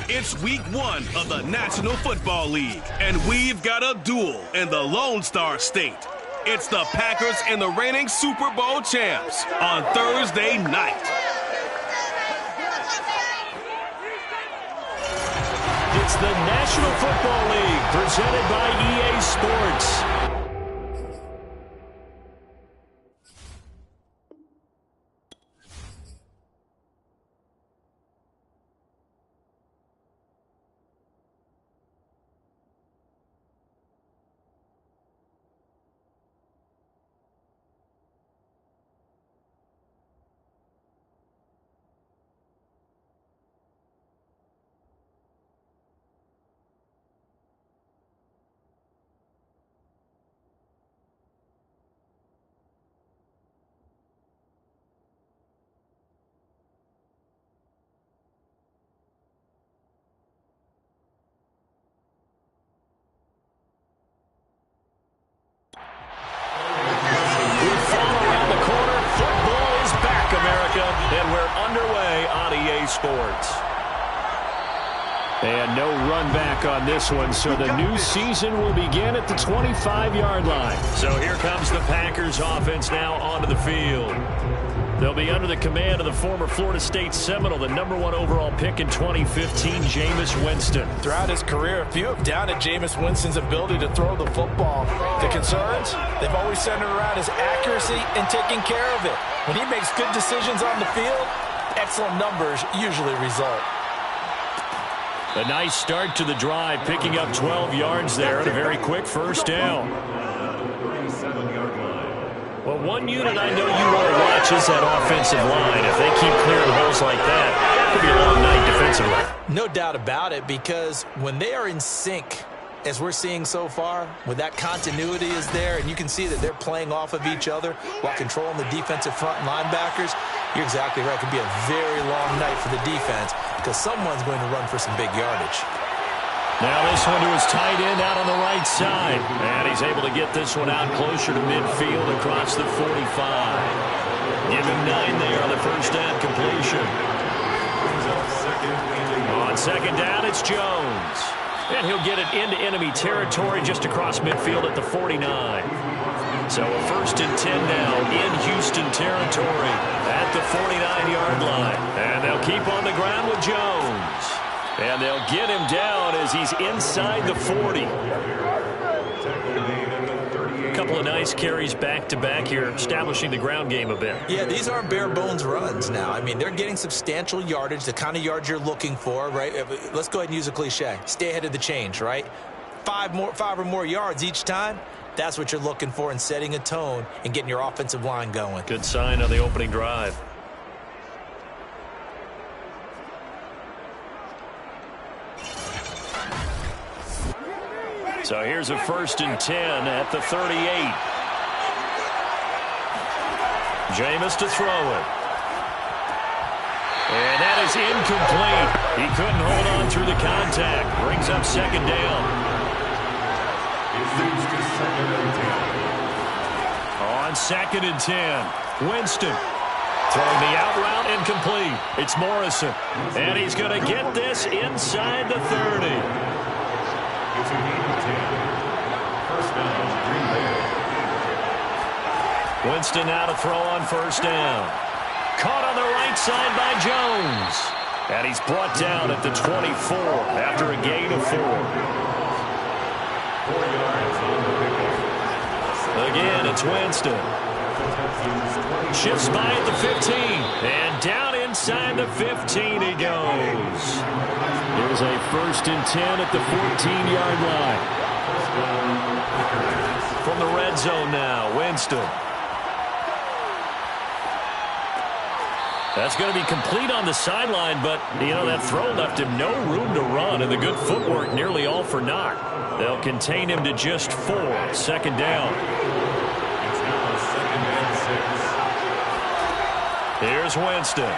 It's week 1 of the National Football League, and we've got a duel in the Lone Star State. It's the Packers and the reigning Super Bowl champs on Thursday night. It's the National Football League presented by EA Sports. And we're underway on EA Sports. And no run back on this one, so the new season will begin at the 25-yard line. So here comes the Packers offense now onto the field. They'll be under the command of the former Florida State Seminole, the #1 overall pick in 2015, Jameis Winston. Throughout his career, few have doubted Jameis Winston's ability to throw the football. The concerns, they've always centered around his accuracy and taking care of it. When he makes good decisions on the field, excellent numbers usually result. A nice start to the drive, picking up 12 yards there and a very quick first down. Well, one unit I know you want to watch is that offensive line. If they keep clearing holes like that, it could be a long night defensively. No doubt about it, because when they are in sync, as we're seeing so far, when that continuity is there, and you can see that they're playing off of each other while controlling the defensive front linebackers, you're exactly right. It could be a very long night for the defense because someone's going to run for some big yardage. Now this one to his tight end out on the right side. And he's able to get this one out closer to midfield across the 45. Give him 9 there on the first down completion. On second down, it's Jones. And he'll get it into enemy territory just across midfield at the 49. So a 1st and 10 now in Houston territory at the 49-yard line. And they'll keep on the ground with Jones. And they'll get him down as he's inside the 40. A couple of nice carries back-to-back here, establishing the ground game a bit. Yeah, these aren't bare-bones runs now. I mean, they're getting substantial yardage, the kind of yards you're looking for, right? Let's go ahead and use a cliche. Stay ahead of the change, right? 5 or more yards each time. That's what you're looking for in setting a tone and getting your offensive line going. Good sign on the opening drive. So here's a 1st and 10 at the 38. Jameis to throw it. And that is incomplete. He couldn't hold on through the contact. Brings up 2nd down. On 2nd and 10, Winston throwing the out route incomplete. It's Morrison. And he's going to get this inside the 30. Winston now to throw on 1st down. Caught on the right side by Jones. And he's brought down at the 24 after a gain of 4. Again, it's Winston. Shifts by at the 15. And down inside the 15 he goes. Here's a 1st and 10 at the 14-yard line. From the red zone now, Winston. That's going to be complete on the sideline, but, you know, that throw left him no room to run, and the good footwork nearly all for naught. They'll contain him to just 4. 2nd down. Here's Winston.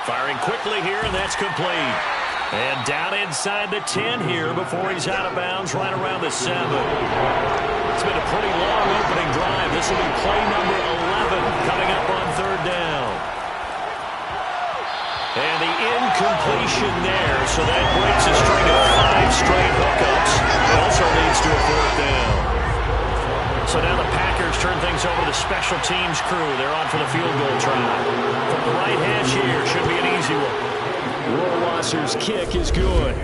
Firing quickly here, and that's complete. And down inside the 10 here before he's out of bounds right around the 7. It's been a pretty long opening drive. This will be play number 11 coming up on 3rd down. And the incompletion there, so that breaks a string of 5 straight hookups. It also leads to a 4th down. So now the Packers turn things over to the special teams crew. They're on for the field goal try. From the right hash here, should be an easy one. Rohrwasser's kick is good.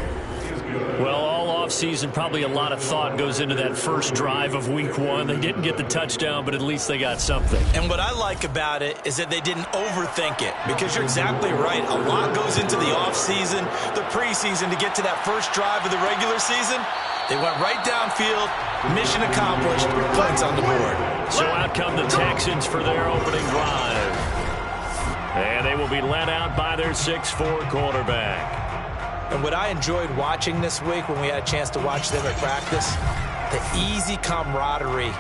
Well, all offseason, probably a lot of thought goes into that first drive of week 1. They didn't get the touchdown, but at least they got something. And what I like about it is that they didn't overthink it, because you're exactly right. A lot goes into the offseason, the preseason, to get to that first drive of the regular season. They went right downfield, mission accomplished, points on the board. So out come the Texans for their opening drive. And they will be led out by their 6'4" quarterback. And what I enjoyed watching this week when we had a chance to watch them at practice, the easy camaraderie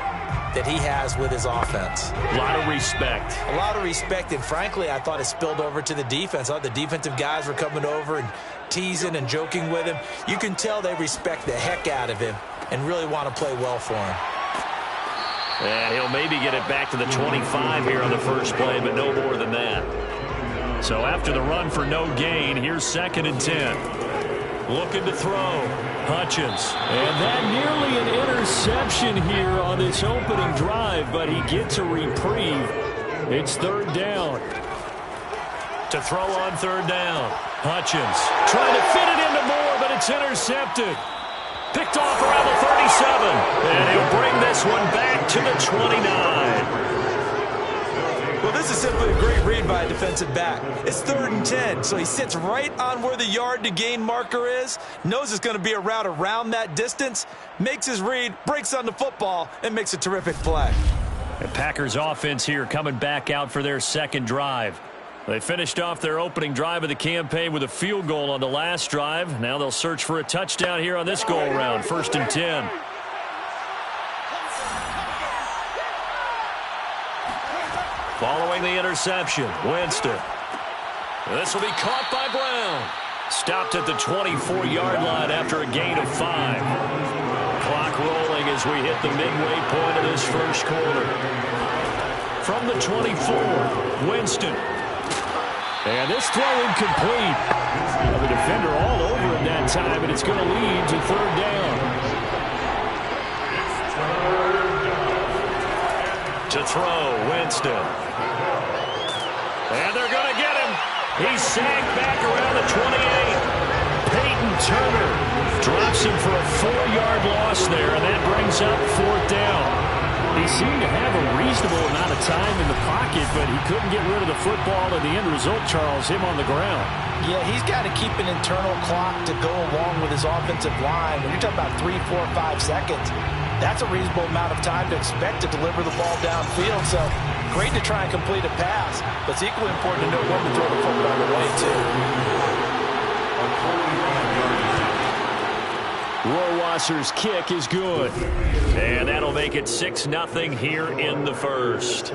that he has with his offense. A lot of respect. A lot of respect, and frankly, I thought it spilled over to the defense. I thought the defensive guys were coming over and teasing and joking with him. You can tell they respect the heck out of him and really want to play well for him. And he'll maybe get it back to the 25 here on the first play, but no more than that. So after the run for no gain, here's 2nd and 10. Looking to throw. Hutchins. And that nearly an interception here on this opening drive, but he gets a reprieve. It's 3rd down. To throw on 3rd down. Hutchins trying to fit it into Moore, but it's intercepted. Picked off around the 37. And he'll bring this one back to the 29. Well, this is simply a great read by a defensive back. It's 3rd and 10, so he sits right on where the yard-to-gain marker is, knows it's going to be a route around that distance, makes his read, breaks on the football, and makes a terrific play. The Packers offense here coming back out for their 2nd drive. They finished off their opening drive of the campaign with a field goal on the last drive. Now they'll search for a touchdown here on this go-around, 1st and 10. Following the interception, Winston. This will be caught by Brown. Stopped at the 24-yard line after a gain of 5. Clock rolling as we hit the midway point of this first quarter. From the 24, Winston. And this throw incomplete. The defender all over him that time, and it's going to lead to 3rd down. To throw, Winston. And they're going to get him. He's sagged back around the 28. Peyton Turner drops him for a 4-yard loss there, and that brings up 4th down. He seemed to have a reasonable amount of time in the pocket, but he couldn't get rid of the football, and the end result, Charles, him on the ground. Yeah, he's got to keep an internal clock to go along with his offensive line. When you're talking about 3, 4, 5 seconds, that's a reasonable amount of time to expect to deliver the ball downfield. So great to try and complete a pass, but it's equally important to know when to throw the football away, too. Rohrwasser's kick is good. And that'll make it 6-0 here in the first.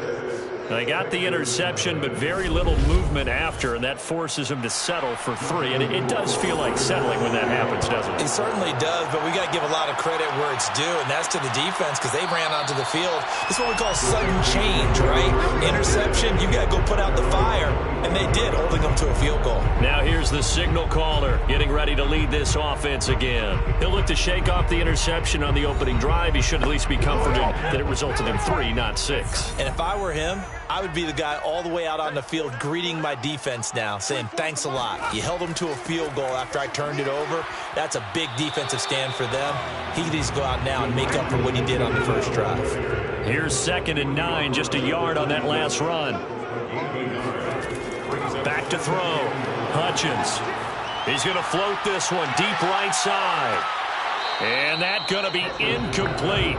They got the interception, but very little movement after, and that forces him to settle for 3. And it does feel like settling when that happens, doesn't it? It certainly does, but we got to give a lot of credit where it's due, and that's to the defense, because they ran onto the field. This is what we call sudden change, right? Interception, you got to go put out the fire, and they did, holding them to a field goal. Now here's the signal caller, getting ready to lead this offense again. He'll look to shake off the interception on the opening drive. He should at least be comforted that it resulted in 3, not 6. And if I were him, I would be the guy all the way out on the field greeting my defense now, saying thanks a lot. You held them to a field goal after I turned it over. That's a big defensive stand for them. He needs to go out now and make up for what he did on the first drive. Here's 2nd and 9, just a yard on that last run. Back to throw. Hutchins. He's going to float this one deep right side. And that's going to be incomplete.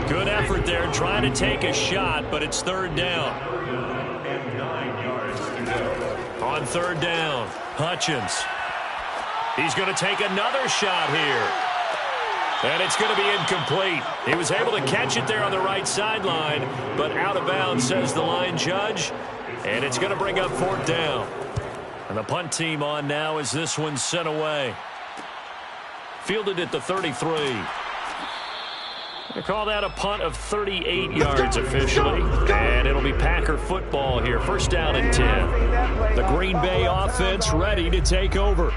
Good effort there, trying to take a shot, but it's 3rd down. On 3rd down, Hutchins. He's going to take another shot here. And it's going to be incomplete. He was able to catch it there on the right sideline, but out of bounds, says the line judge. And it's going to bring up 4th down. And the punt team on now as this one's sent away. Fielded at the 33. They call that a punt of 38 yards officially. And it'll be Packer football here. First down and 10. The Green Bay offense ready to take over.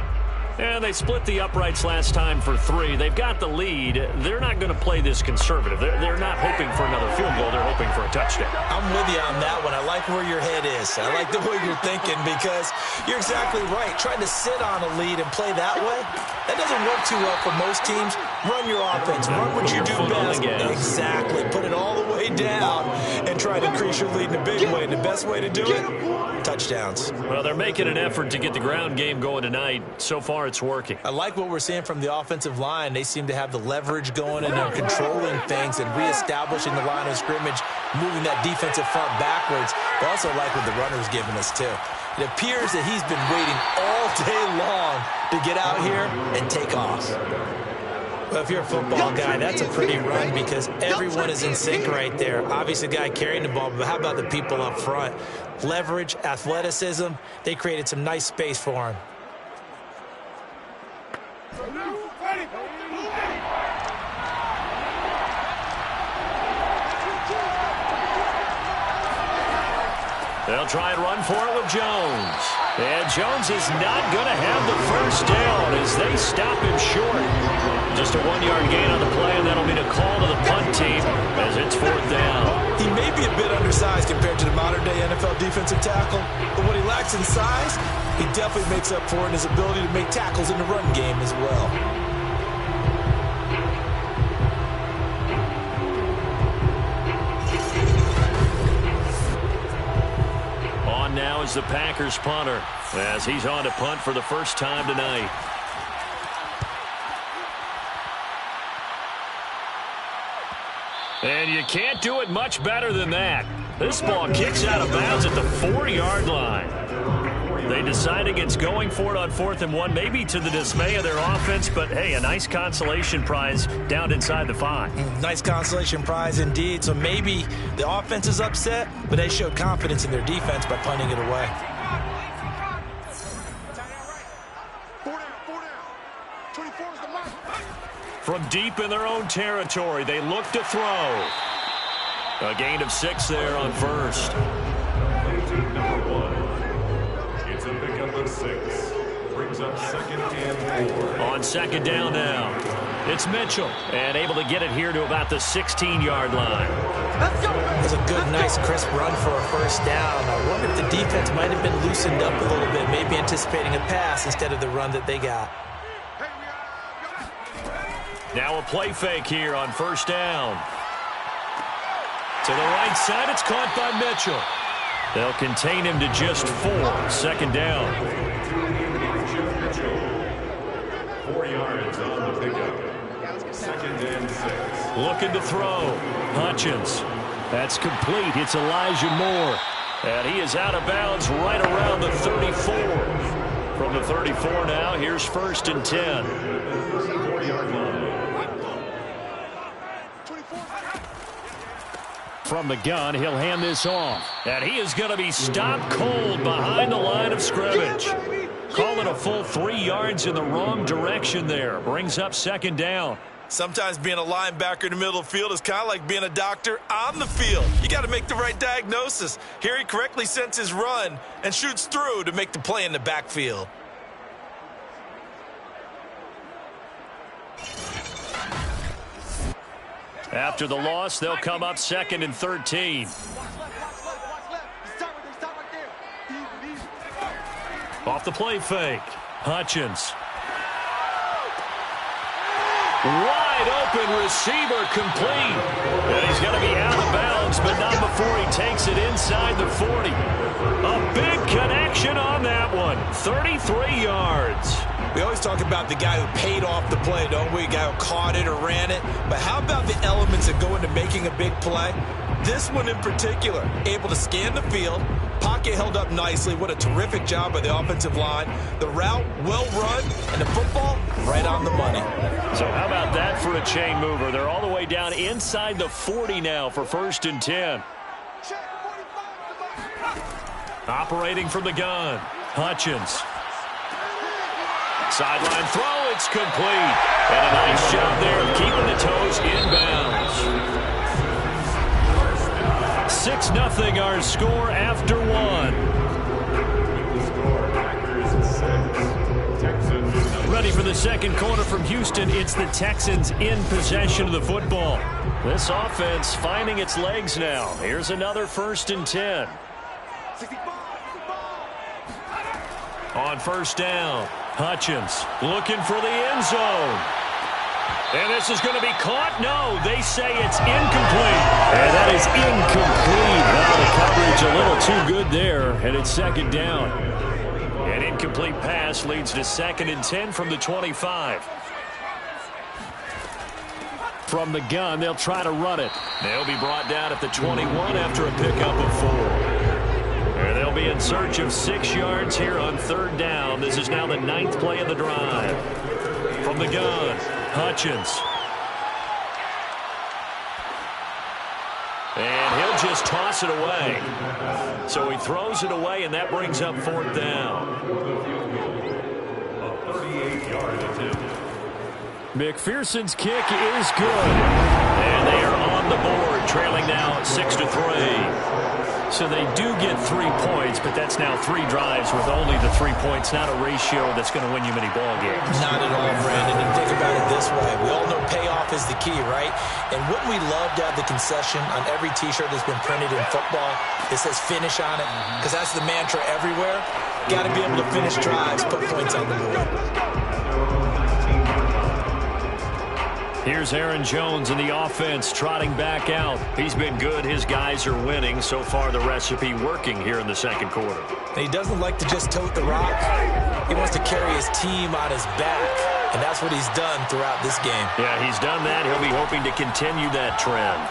And they split the uprights last time for 3. They've got the lead. They're not going to play this conservative. They're not hoping for another field goal. They're hoping for a touchdown. I'm with you on that one. I like where your head is. I like the way you're thinking because you're exactly right. Trying to sit on a lead and play that way, that doesn't work too well for most teams. Run your offense. Run what you do best. Exactly. Put it all the way down and try to increase your lead in a big way. The best way to do it, touchdowns. Well, they're making an effort to get the ground game going tonight. So far, it's working. I like what we're seeing from the offensive line. They seem to have the leverage going, and they're controlling things and reestablishing the line of scrimmage, moving that defensive front backwards. But also like what the runner's giving us, too. It appears that he's been waiting all day long to get out here and take off. Well, if you're a football guy, that's a pretty run because everyone is in sync right there. Obviously, the guy carrying the ball, but how about the people up front? Leverage, athleticism, they created some nice space for him. They'll try and run for it with Jones. And Jones is not going to have the first down as they stop him short. Just a 1-yard gain on the play, and that'll mean a call to the punt team as it's 4th down. He may be a bit undersized compared to the modern-day NFL defensive tackle, but what he lacks in size, he definitely makes up for it in his ability to make tackles in the run game as well. On now is the Packers punter as he's on to punt for the first time tonight. And you can't do it much better than that. This ball kicks out of bounds at the 4-yard line. They decide against going for it on 4th and 1, maybe to the dismay of their offense, but hey, a nice consolation prize down inside the 5. Nice consolation prize indeed. So maybe the offense is upset, but they showed confidence in their defense by punting it away. From deep in their own territory, they look to throw. A gain of 6 there on first. It's a pickup of 6. Brings up 2nd and 4. On 2nd down now, it's Mitchell, and able to get it here to about the 16-yard line. It's a good, nice, crisp run for a first down. I wonder if the defense might have been loosened up a little bit, maybe anticipating a pass instead of the run that they got. Now a play fake here on first down. To the right side, it's caught by Mitchell. They'll contain him to just 4. 2nd down. 4 yards on the pickup. 2nd and 6. Looking to throw. Hutchins. That's complete. It's Elijah Moore. And he is out of bounds right around the 34. From the 34 now, here's 1st and 10. 4-yard line. From the gun, he'll hand this off. And he is going to be stopped cold behind the line of scrimmage. Call it a full 3 yards in the wrong direction there. Brings up 2nd down. Sometimes being a linebacker in the middle of the field is kind of like being a doctor on the field. You got to make the right diagnosis. Here he correctly sends his run and shoots through to make the play in the backfield. After the loss, they'll come up 2nd and 13. Off the play fake. Hutchins. Wide open receiver complete. And he's going to be out of bounds, but not before he takes it inside the 40. A big connection on that one. 33 yards. We always talk about the guy who paid off the play, don't we? The guy who caught it or ran it. But how about the elements that go into making a big play? This one in particular, able to scan the field, pocket held up nicely. What a terrific job by the offensive line. The route, well run, and the football, right on the money. So how about that for a chain mover? They're all the way down inside the 40 now for 1st and 10. Operating from the gun, Hutchins. Sideline throw, it's complete. And a nice job there of keeping the toes inbounds. 6-0 our score after one. Ready for the second quarter from Houston. It's the Texans in possession of the football. This offense finding its legs now. Here's another 1st and 10. On 1st down, Hutchins looking for the end zone. And this is going to be caught. No, they say it's incomplete. And that is incomplete. Now the coverage a little too good there, and it's 2nd down. An incomplete pass leads to 2nd and 10 from the 25. From the gun, they'll try to run it. They'll be brought down at the 21 after a pickup of 4. And they'll be in search of 6 yards here on 3rd down. This is now the 9th play of the drive. From the gun, Hutchins. And he'll just toss it away. So he throws it away, and that brings up 4th down. 38-yard attempt. McPherson's kick is good. And they are on the board, trailing now 6-3. So they do get 3 points, but that's now 3 drives with only the 3 points, not a ratio that's going to win you many ball games. Not at all, Brandon. And think about it this way. We all know payoff is the key, right? And wouldn't we love to have the concession on every T-shirt that's been printed in football? It says finish on it, because that's the mantra everywhere. Got to be able to finish drives, put points on the board. Here's Aaron Jones in the offense trotting back out. He's been good. His guys are winning. So far, the recipe working here in the 2nd quarter. And he doesn't like to just tote the rock. He wants to carry his team on his back. And that's what he's done throughout this game. Yeah, he's done that. He'll be hoping to continue that trend.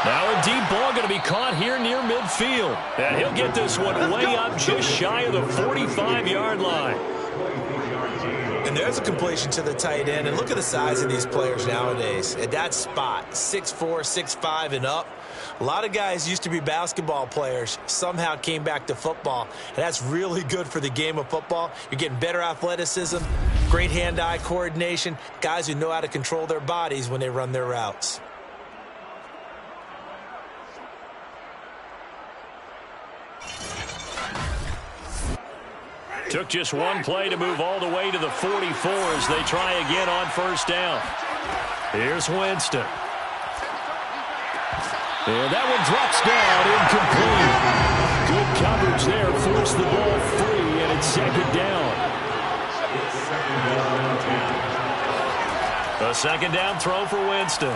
Now a deep ball going to be caught here near midfield. And he'll get this one way up just shy of the 45-yard line. And there's a completion to the tight end. And look at the size of these players nowadays. At that spot, 6'4", 6'5", and up. A lot of guys used to be basketball players, somehow came back to football. And that's really good for the game of football. You're getting better athleticism, great hand-eye coordination, guys who know how to control their bodies when they run their routes. Took just one play to move all the way to the 44 as they try again on 1st down. Here's Winston. And that one drops down, incomplete. Good coverage there, forced the ball free, and it's 2nd down. A 2nd down throw for Winston.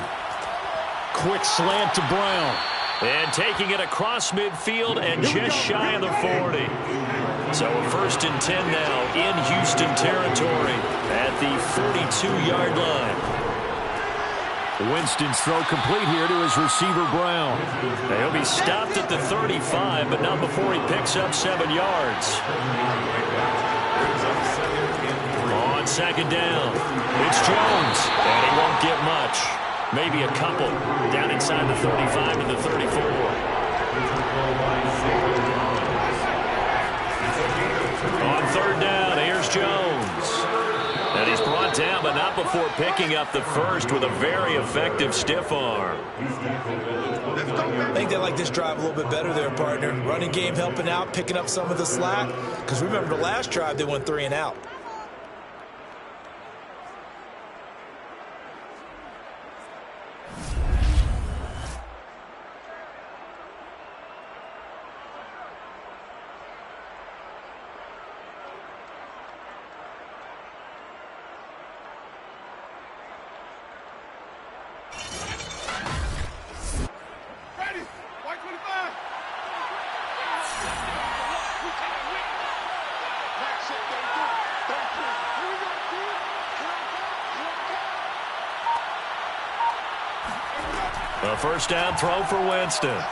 Quick slant to Brown. And taking it across midfield and just shy of the 40. So a 1st and 10 now in Houston territory at the 42-yard line. Winston's throw complete here to his receiver, Brown. He'll be stopped at the 35, but not before he picks up 7 yards. On 2nd down, it's Jones, and he won't get much. Maybe a couple down inside the 35 to the 34. On 3rd down, here's Jones. And he's brought down, but not before picking up the 1st with a very effective stiff arm. I think they like this drive a little bit better there, partner. Running game helping out, picking up some of the slack. Because remember the last drive, they went 3 and out. A 1st down throw for Winston.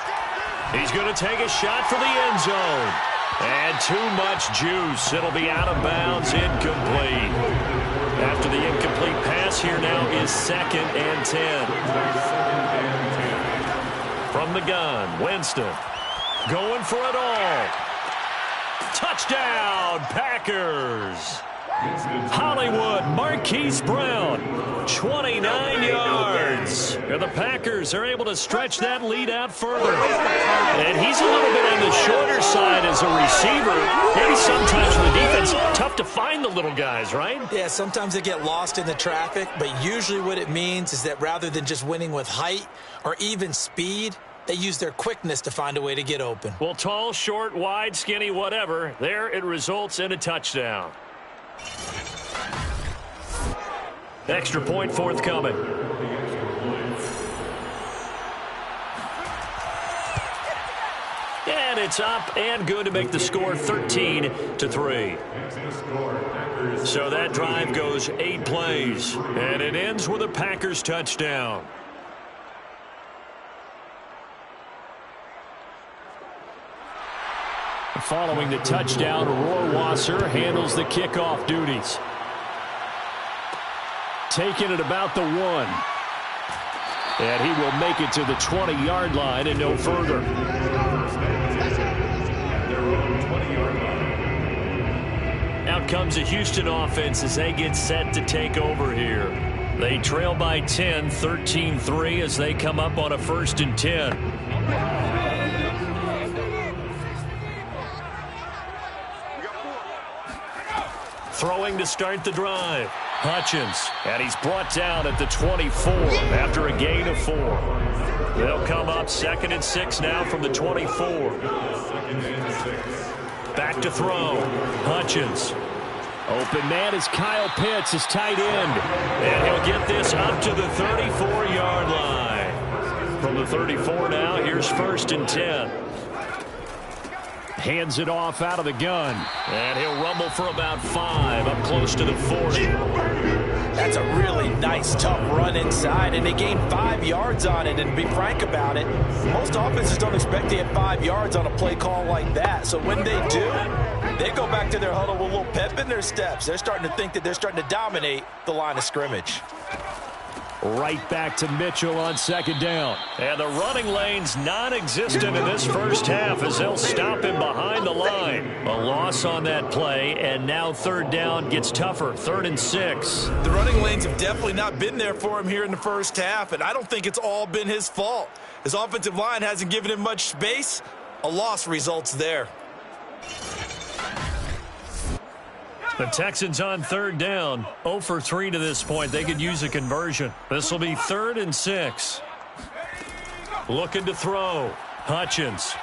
He's going to take a shot for the end zone. And too much juice. It'll be out of bounds, incomplete. After the incomplete pass, here now is 2nd and 10. From the gun, Winston going for it all. Touchdown, Packers. Hollywood Marquise Brown, 29 yards. And the Packers are able to stretch that lead out further. And he's a little bit on the shorter side as a receiver. Maybe sometimes for the defense, tough to find the little guys, right? Yeah, sometimes they get lost in the traffic, but usually what it means is that rather than just winning with height or even speed, they use their quickness to find a way to get open. Well, tall, short, wide, skinny, whatever, there it results in a touchdown. Extra point forthcoming. And it's up and good to make the score 13-3. So that drive goes 8 plays, and it ends with a Packers touchdown. Following the touchdown, Rohrwasser handles the kickoff duties. Taking it about the 1. And he will make it to the 20-yard line and no further. Out comes the Houston offense as they get set to take over here. They trail by 10, 13-3 as they come up on a 1st and 10. Throwing to start the drive. Hutchins, and he's brought down at the 24 after a gain of 4. They'll come up 2nd and 6 now from the 24. Back to throw. Hutchins. Open man is Kyle Pitts, his tight end. And he'll get this up to the 34-yard line. From the 34 now, here's 1st and 10. Hands it off out of the gun. And he'll rumble for about 5 up close to the 40. That's a really nice, tough run inside, and they gained 5 yards on it. And to be frank about it, most offenses don't expect to get 5 yards on a play call like that. So when they do, they go back to their huddle with a little pep in their steps. They're starting to think that they're starting to dominate the line of scrimmage. Right back to Mitchell on 2nd down. And the running lane's non-existent in this first half as they'll stop him behind the line. A loss on that play, and now 3rd down gets tougher. 3rd and 6. The running lanes have definitely not been there for him here in the first half, and I don't think it's all been his fault. His offensive line hasn't given him much space. A loss results there. The Texans on 3rd down. 0 for 3 to this point. They could use a conversion. This will be 3rd and 6. Looking to throw. Hutchins.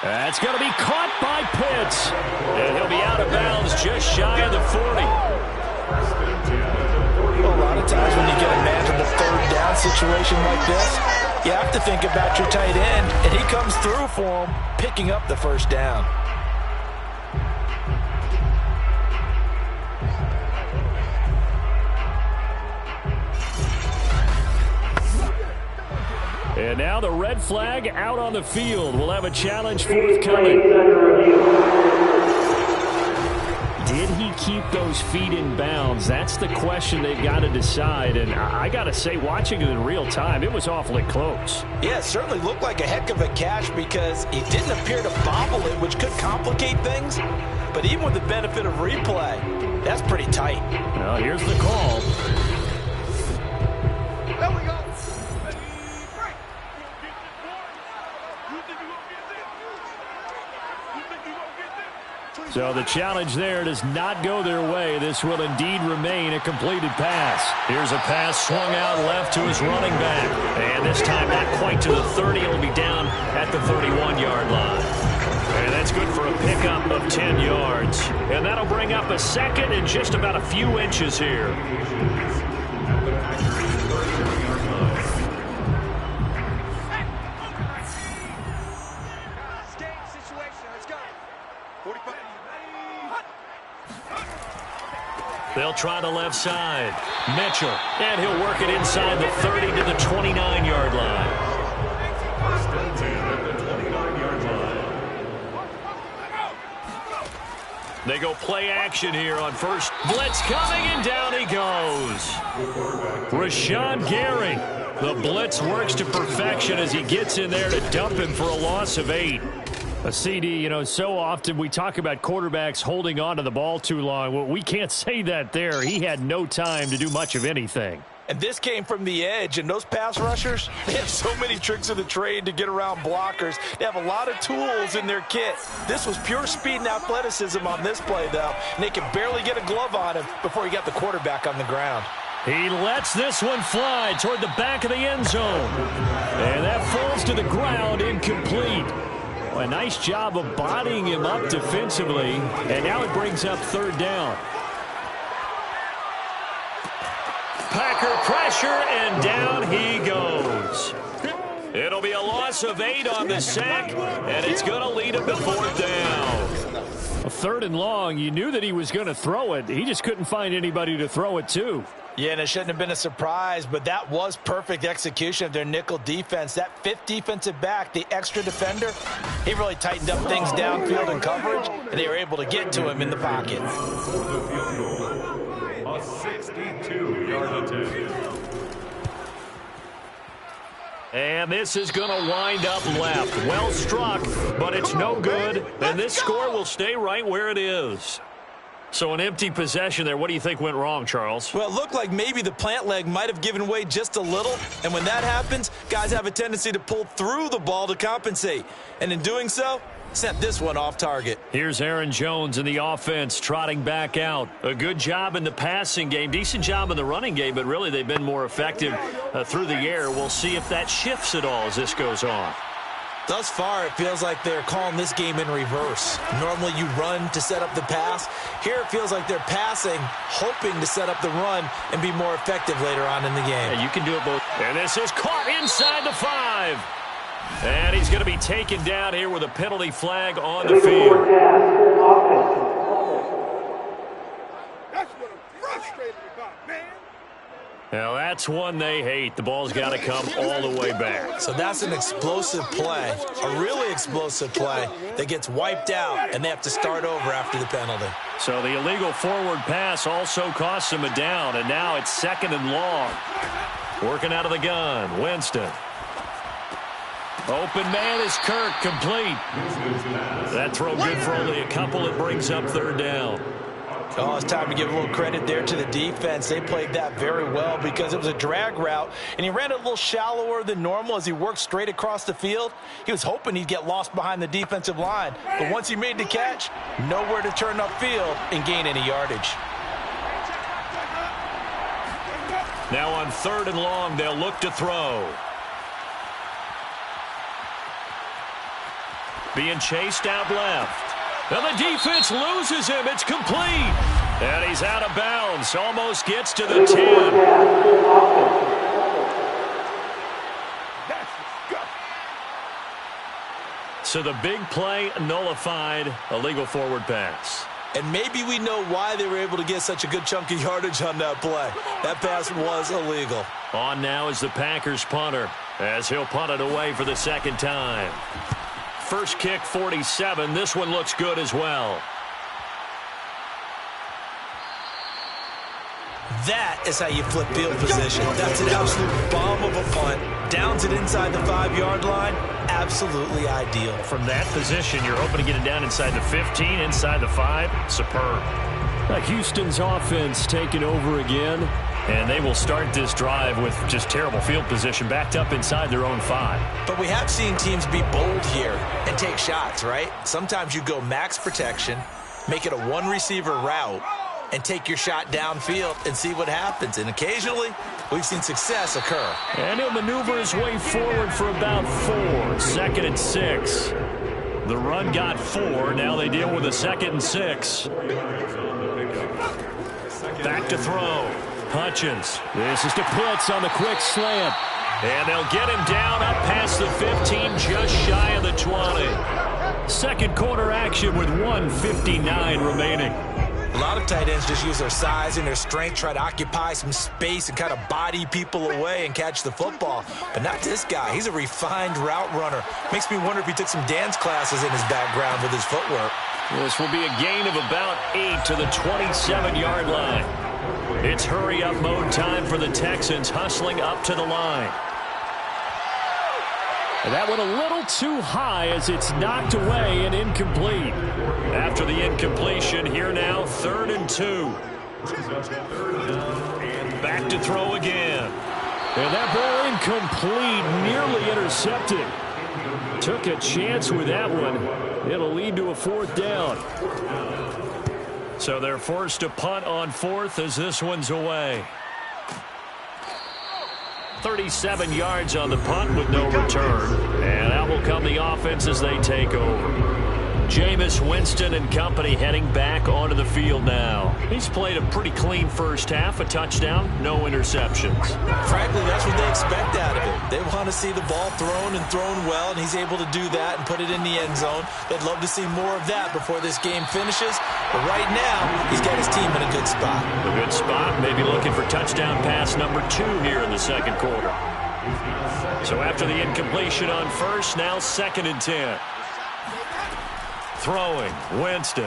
That's going to be caught by Pitts. And he'll be out of bounds just shy of the 40. Well, a lot of times when you get a manageable 3rd down situation like this, you have to think about your tight end, and he comes through for him, picking up the 1st down. And now the red flag out on the field. We'll have a challenge forthcoming. Did he keep those feet in bounds? That's the question they've got to decide. And I got to say, watching it in real time, it was awfully close. Yeah, it certainly looked like a heck of a catch because he didn't appear to bobble it, which could complicate things. But even with the benefit of replay, that's pretty tight. Well, here's the call. There we go. So the challenge there does not go their way. This will indeed remain a completed pass. Here's a pass swung out left to his running back. And this time not quite to the 30. It'll be down at the 31-yard line. And that's good for a pickup of 10 yards. And that'll bring up a 2nd and just about a few inches here. They'll try the left side. Mitchell. And he'll work it inside the 30 to the 29-yard line. They go play action here on first. Blitz coming, and down he goes. Rashawn Gary. The blitz works to perfection as he gets in there to dump him for a loss of 8. A CD, you know, so often we talk about quarterbacks holding on to the ball too long. Well, we can't say that there. He had no time to do much of anything. And this came from the edge, and those pass rushers, they have so many tricks of the trade to get around blockers. They have a lot of tools in their kit. This was pure speed and athleticism on this play, though, and they could barely get a glove on him before he got the quarterback on the ground. He lets this one fly toward the back of the end zone. And that falls to the ground, incomplete. Well, a nice job of bodying him up defensively, and now it brings up third down. Packer pressure, and down he goes. It'll be a loss of 8 on the sack, and it's going to lead him to fourth down. A third and long, you knew that he was going to throw it. He just couldn't find anybody to throw it to. Yeah, and it shouldn't have been a surprise, but that was perfect execution of their nickel defense. That fifth defensive back, the extra defender, he really tightened up things downfield in coverage, and they were able to get to him in the pocket. A 62-yard attempt. And this is going to wind up left. Well struck, but it's no good, and this score will stay right where it is. So an empty possession there. What do you think went wrong, Charles? Well, it looked like maybe the plant leg might have given way just a little, and when that happens, guys have a tendency to pull through the ball to compensate. And in doing so, sent this one off target. Here's Aaron Jones in the offense trotting back out. A good job in the passing game, decent job in the running game, but really they've been more effective through the air. We'll see if that shifts at all as this goes on. Thus far, it feels like they're calling this game in reverse. Normally you run to set up the pass. Here it feels like they're passing, hoping to set up the run and be more effective later on in the game. Yeah, you can do it both. And this is caught inside the 5. And he's going to be taken down here with a penalty flag on the field. That's what I'm frustrated about, man. Now that's one they hate. The ball's got to come all the way back. So that's an explosive play, a really explosive play that gets wiped out, and they have to start over after the penalty. So the illegal forward pass also costs him a down, and now it's second and long. Working out of the gun, Winston. Open man is Kirk, complete. That throw good for only a couple. It brings up third down. Oh, it's time to give a little credit there to the defense. They played that very well because it was a drag route, and he ran it a little shallower than normal as he worked straight across the field. He was hoping he'd get lost behind the defensive line, but once he made the catch, nowhere to turn upfield and gain any yardage. Now on third and long, they'll look to throw. Being chased out left. And the defense loses him. It's complete. And he's out of bounds. Almost gets to the 10. So the big play nullified, a legal forward pass. And maybe we know why they were able to get such a good chunk of yardage on that play. That pass was illegal. On now is the Packers punter, as he'll punt it away for the second time. First kick, 47. This one looks good as well. That is how you flip field position. That's an absolute bomb of a punt. Downs it inside the 5-yard line. Absolutely ideal. From that position, you're hoping to get it down inside the 15, inside the 5. Superb. Houston's offense taking over again. And they will start this drive with just terrible field position, backed up inside their own 5. But we have seen teams be bold here and take shots, right? Sometimes you go max protection, make it a one-receiver route, and take your shot downfield and see what happens. And occasionally, we've seen success occur. And he'll maneuver his way forward for about 4. Second and 6. The run got 4. Now they deal with a second and 6. Back to throw. Hutchins. This is to Pitts on the quick slant. And they'll get him down up past the 15, just shy of the 20. Second quarter action with 1:59 remaining. A lot of tight ends just use their size and their strength, try to occupy some space and kind of body people away and catch the football. But not this guy. He's a refined route runner. Makes me wonder if he took some dance classes in his background with his footwork. This will be a gain of about 8 to the 27-yard line. It's hurry-up mode time for the Texans, hustling up to the line. And that went a little too high as it's knocked away and incomplete. After the incompletion, here now, 3rd and 2. Back to throw again. And that ball incomplete, nearly intercepted. Took a chance with that one. It'll lead to a 4th down. So they're forced to punt on 4th as this one's away. 37 yards on the punt with no return. And out will come the offense as they take over. Jameis Winston and company heading back onto the field now. He's played a pretty clean first half, a touchdown, no interceptions. Frankly, that's what they expect out of him. They want to see the ball thrown and thrown well, and he's able to do that and put it in the end zone. They'd love to see more of that before this game finishes. But right now, he's got his team in a good spot. A good spot, maybe looking for touchdown pass number 2 here in the second quarter. So after the incompletion on 1st, now 2nd and 10. Throwing, Winston.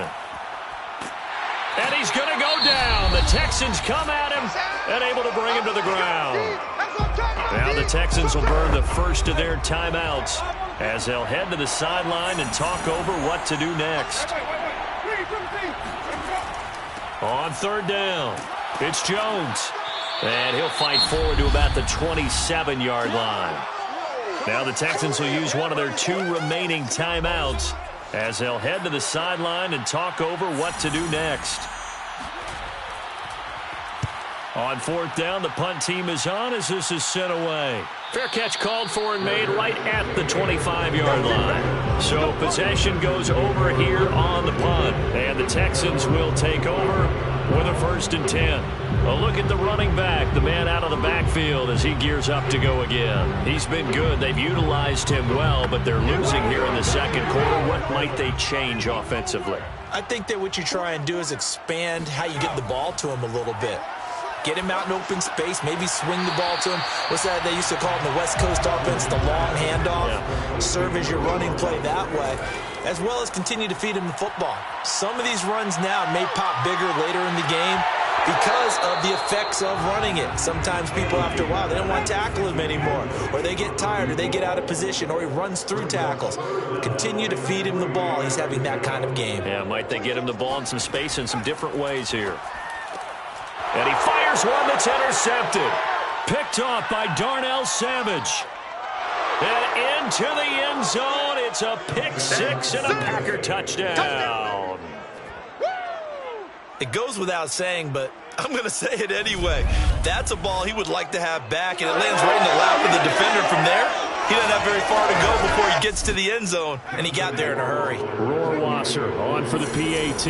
And he's going to go down. The Texans come at him and able to bring him to the ground. Now the Texans will burn the first of their timeouts as they'll head to the sideline and talk over what to do next. On 3rd down, it's Jones. And he'll fight forward to about the 27-yard line. Now the Texans will use one of their 2 remaining timeouts as they'll head to the sideline and talk over what to do next. On 4th down, the punt team is on as this is sent away. Fair catch called for and made right at the 25-yard line. So possession goes over here on the punt. And the Texans will take over with a 1st and 10. A look at the running back, the man out of the backfield as he gears up to go again. He's been good. They've utilized him well, but they're losing here in the second quarter. What might they change offensively? I think that what you try and do is expand how you get the ball to him a little bit. Get him out in open space, maybe swing the ball to him. What's that they used to call in the West Coast offense, the long handoff? Yeah. Serve as your running play that way, as well as continue to feed him the football. Some of these runs now may pop bigger later in the game because of the effects of running it. Sometimes people, after a while, they don't want to tackle him anymore, or they get tired, or they get out of position, or he runs through tackles. Continue to feed him the ball. He's having that kind of game. Yeah, might they get him the ball in some space in some different ways here. And he fires one that's intercepted. Picked off by Darnell Savage. And into the end zone. It's a pick 6 and a Packer touchdown. It goes without saying, but I'm going to say it anyway. That's a ball he would like to have back, and it lands right in the lap of the defender from there. He doesn't have very far to go before he gets to the end zone, and he got there in a hurry. Rohrwasser on for the PAT.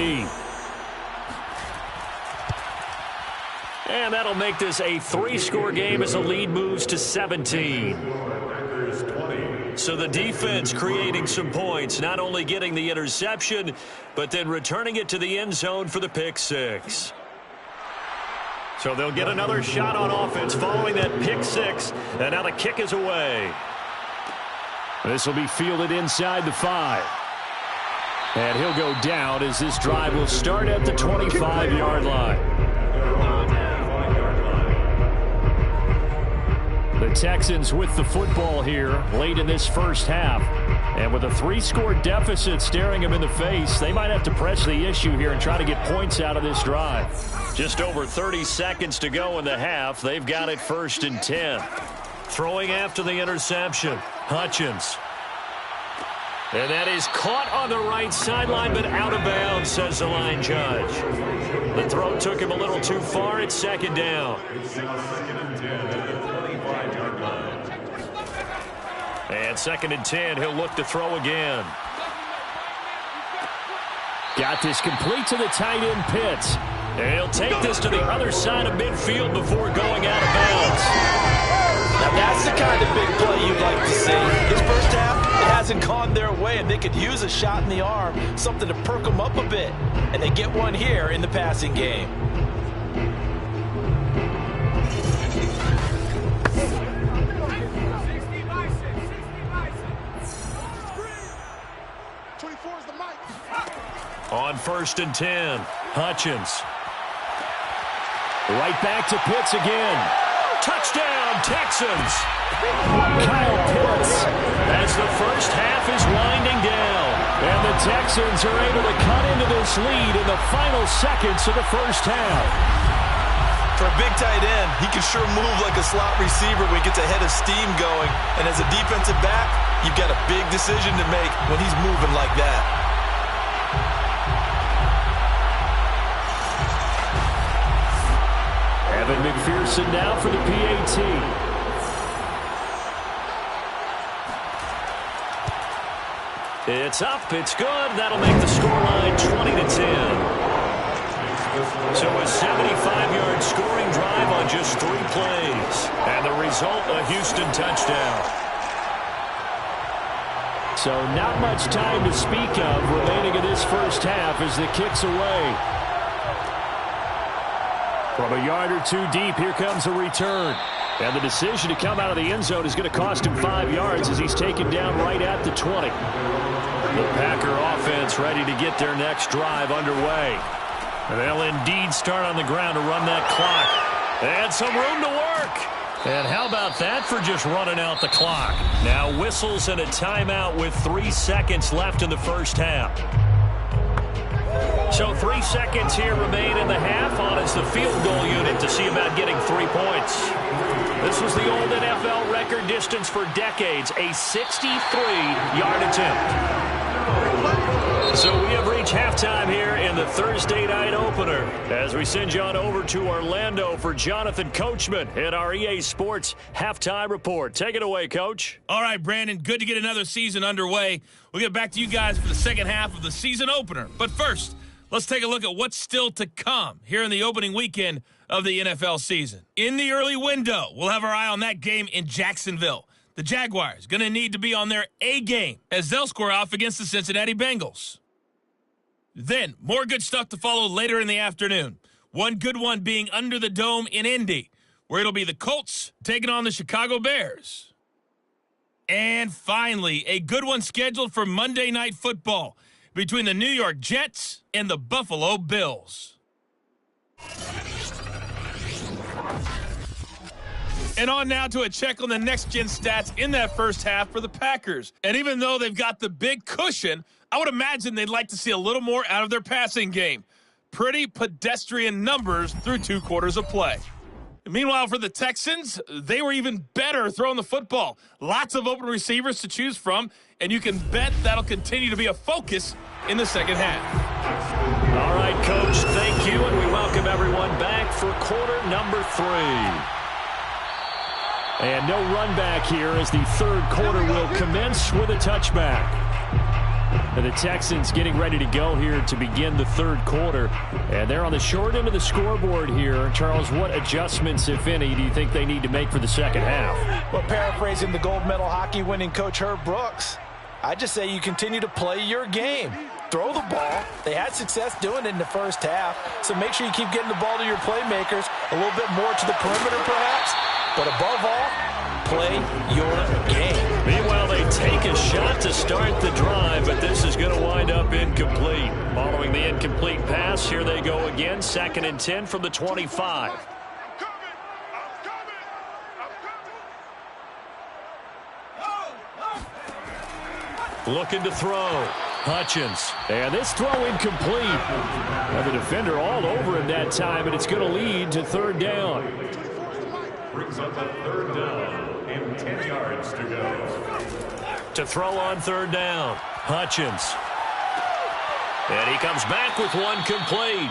And that'll make this a 3-score game as the lead moves to 17. So the defense creating some points, not only getting the interception, but then returning it to the end zone for the pick 6. So they'll get another shot on offense following that pick 6, and now the kick is away. This will be fielded inside the 5. And he'll go down as this drive will start at the 25-yard line. The Texans with the football here late in this first half. And with a 3-score deficit staring them in the face, they might have to press the issue here and try to get points out of this drive. Just over 30 seconds to go in the half. They've got it 1st and 10. Throwing after the interception, Hutchins. And that is caught on the right sideline, but out of bounds, says the line judge. The throw took him a little too far. It's 2nd down. And 2nd and 10, he'll look to throw again. Got this complete to the tight end Pitts. And he'll take this to the other side of midfield before going out of bounds. Now that's the kind of big play you'd like to see. His first half, it hasn't gone their way, and they could use a shot in the arm, something to perk them up a bit. And they get one here in the passing game. On 1st and 10, Hutchins. Right back to Pitts again. Touchdown, Texans. Kyle Pitts as the first half is winding down. And the Texans are able to cut into this lead in the final seconds of the first half. For a big tight end, he can sure move like a slot receiver when he gets a head of steam going. And as a defensive back, you've got a big decision to make when he's moving like that. Evan McPherson now for the PAT. It's up, it's good. That'll make the scoreline 20-10. So a 75-yard scoring drive on just 3 plays. And the result, a Houston touchdown. So not much time to speak of remaining in this first half as the kick's away. From a yard or 2 deep, here comes a return. And the decision to come out of the end zone is going to cost him 5 yards as he's taken down right at the 20. The Packer offense ready to get their next drive underway. They'll indeed start on the ground to run that clock. And some room to work. And how about that for just running out the clock? Now whistles and a timeout with 3 seconds left in the first half. So 3 seconds here remain in the half. On is the field goal unit to see about getting 3 points. This was the old NFL record distance for decades, a 63-yard attempt. So we have reached halftime here in the Thursday night opener as we send you on over to Orlando for Jonathan Coachman at our EA Sports Halftime Report. Take it away, Coach. All right, Brandon, good to get another season underway. We'll get back to you guys for the second half of the season opener. But first, let's take a look at what's still to come here in the opening weekend of the NFL season. In the early window, we'll have our eye on that game in Jacksonville. The Jaguars going to need to be on their A game as they'll square off against the Cincinnati Bengals. Then, more good stuff to follow later in the afternoon. One good one being under the dome in Indy, where it'll be the Colts taking on the Chicago Bears. And finally, a good one scheduled for Monday Night Football between the New York Jets and the Buffalo Bills. And on now to a check on the next-gen stats in that first half for the Packers. And even though they've got the big cushion, I would imagine they'd like to see a little more out of their passing game. Pretty pedestrian numbers through 2 quarters of play. Meanwhile, for the Texans, they were even better throwing the football. Lots of open receivers to choose from, and you can bet that'll continue to be a focus in the second half. All right, Coach, thank you, and we welcome everyone back for quarter number 3. And no run back here as the third quarter will commence with a touchback. And the Texans getting ready to go here to begin the third quarter. And they're on the short end of the scoreboard here. Charles, what adjustments, if any, do you think they need to make for the second half? Well, paraphrasing the gold medal hockey winning coach Herb Brooks, I just say you continue to play your game. Throw the ball. They had success doing it in the first half. So make sure you keep getting the ball to your playmakers, a little bit more to the perimeter perhaps. But above all, play your game. Meanwhile, they take a shot to start the drive, but this is going to wind up incomplete. Following the incomplete pass, here they go again. 2nd and 10 from the 25. Looking to throw. Hutchins. And this throw incomplete. And the defender all over him that time, and it's going to lead to 3rd down. Brings up a 3rd down and 10 yards to go. To throw on 3rd down. Hutchins. And he comes back with one complete.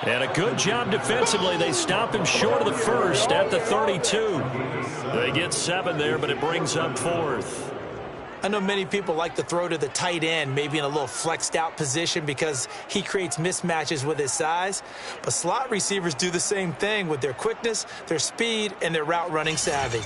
And a good job defensively. They stop him short of the first at the 32. They get 7 there, but it brings up 4th. I know many people like to throw to the tight end, maybe in a little flexed out position because he creates mismatches with his size. But slot receivers do the same thing with their quickness, their speed, and their route running savvy.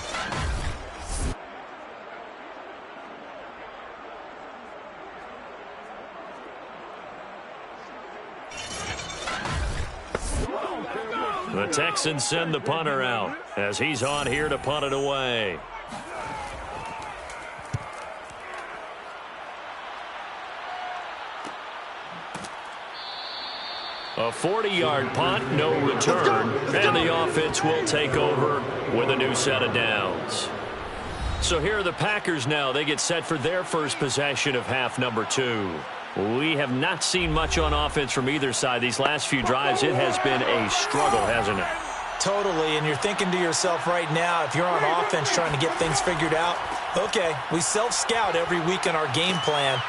The Texans send the punter out as he's on here to punt it away. A 40-yard punt, no return, and the offense will take over with a new set of downs. So here are the Packers now. They get set for their first possession of half number 2. We have not seen much on offense from either side. These last few drives, it has been a struggle, hasn't it? Totally, and you're thinking to yourself right now, if you're on offense trying to get things figured out, okay, we self-scout every week in our game plan.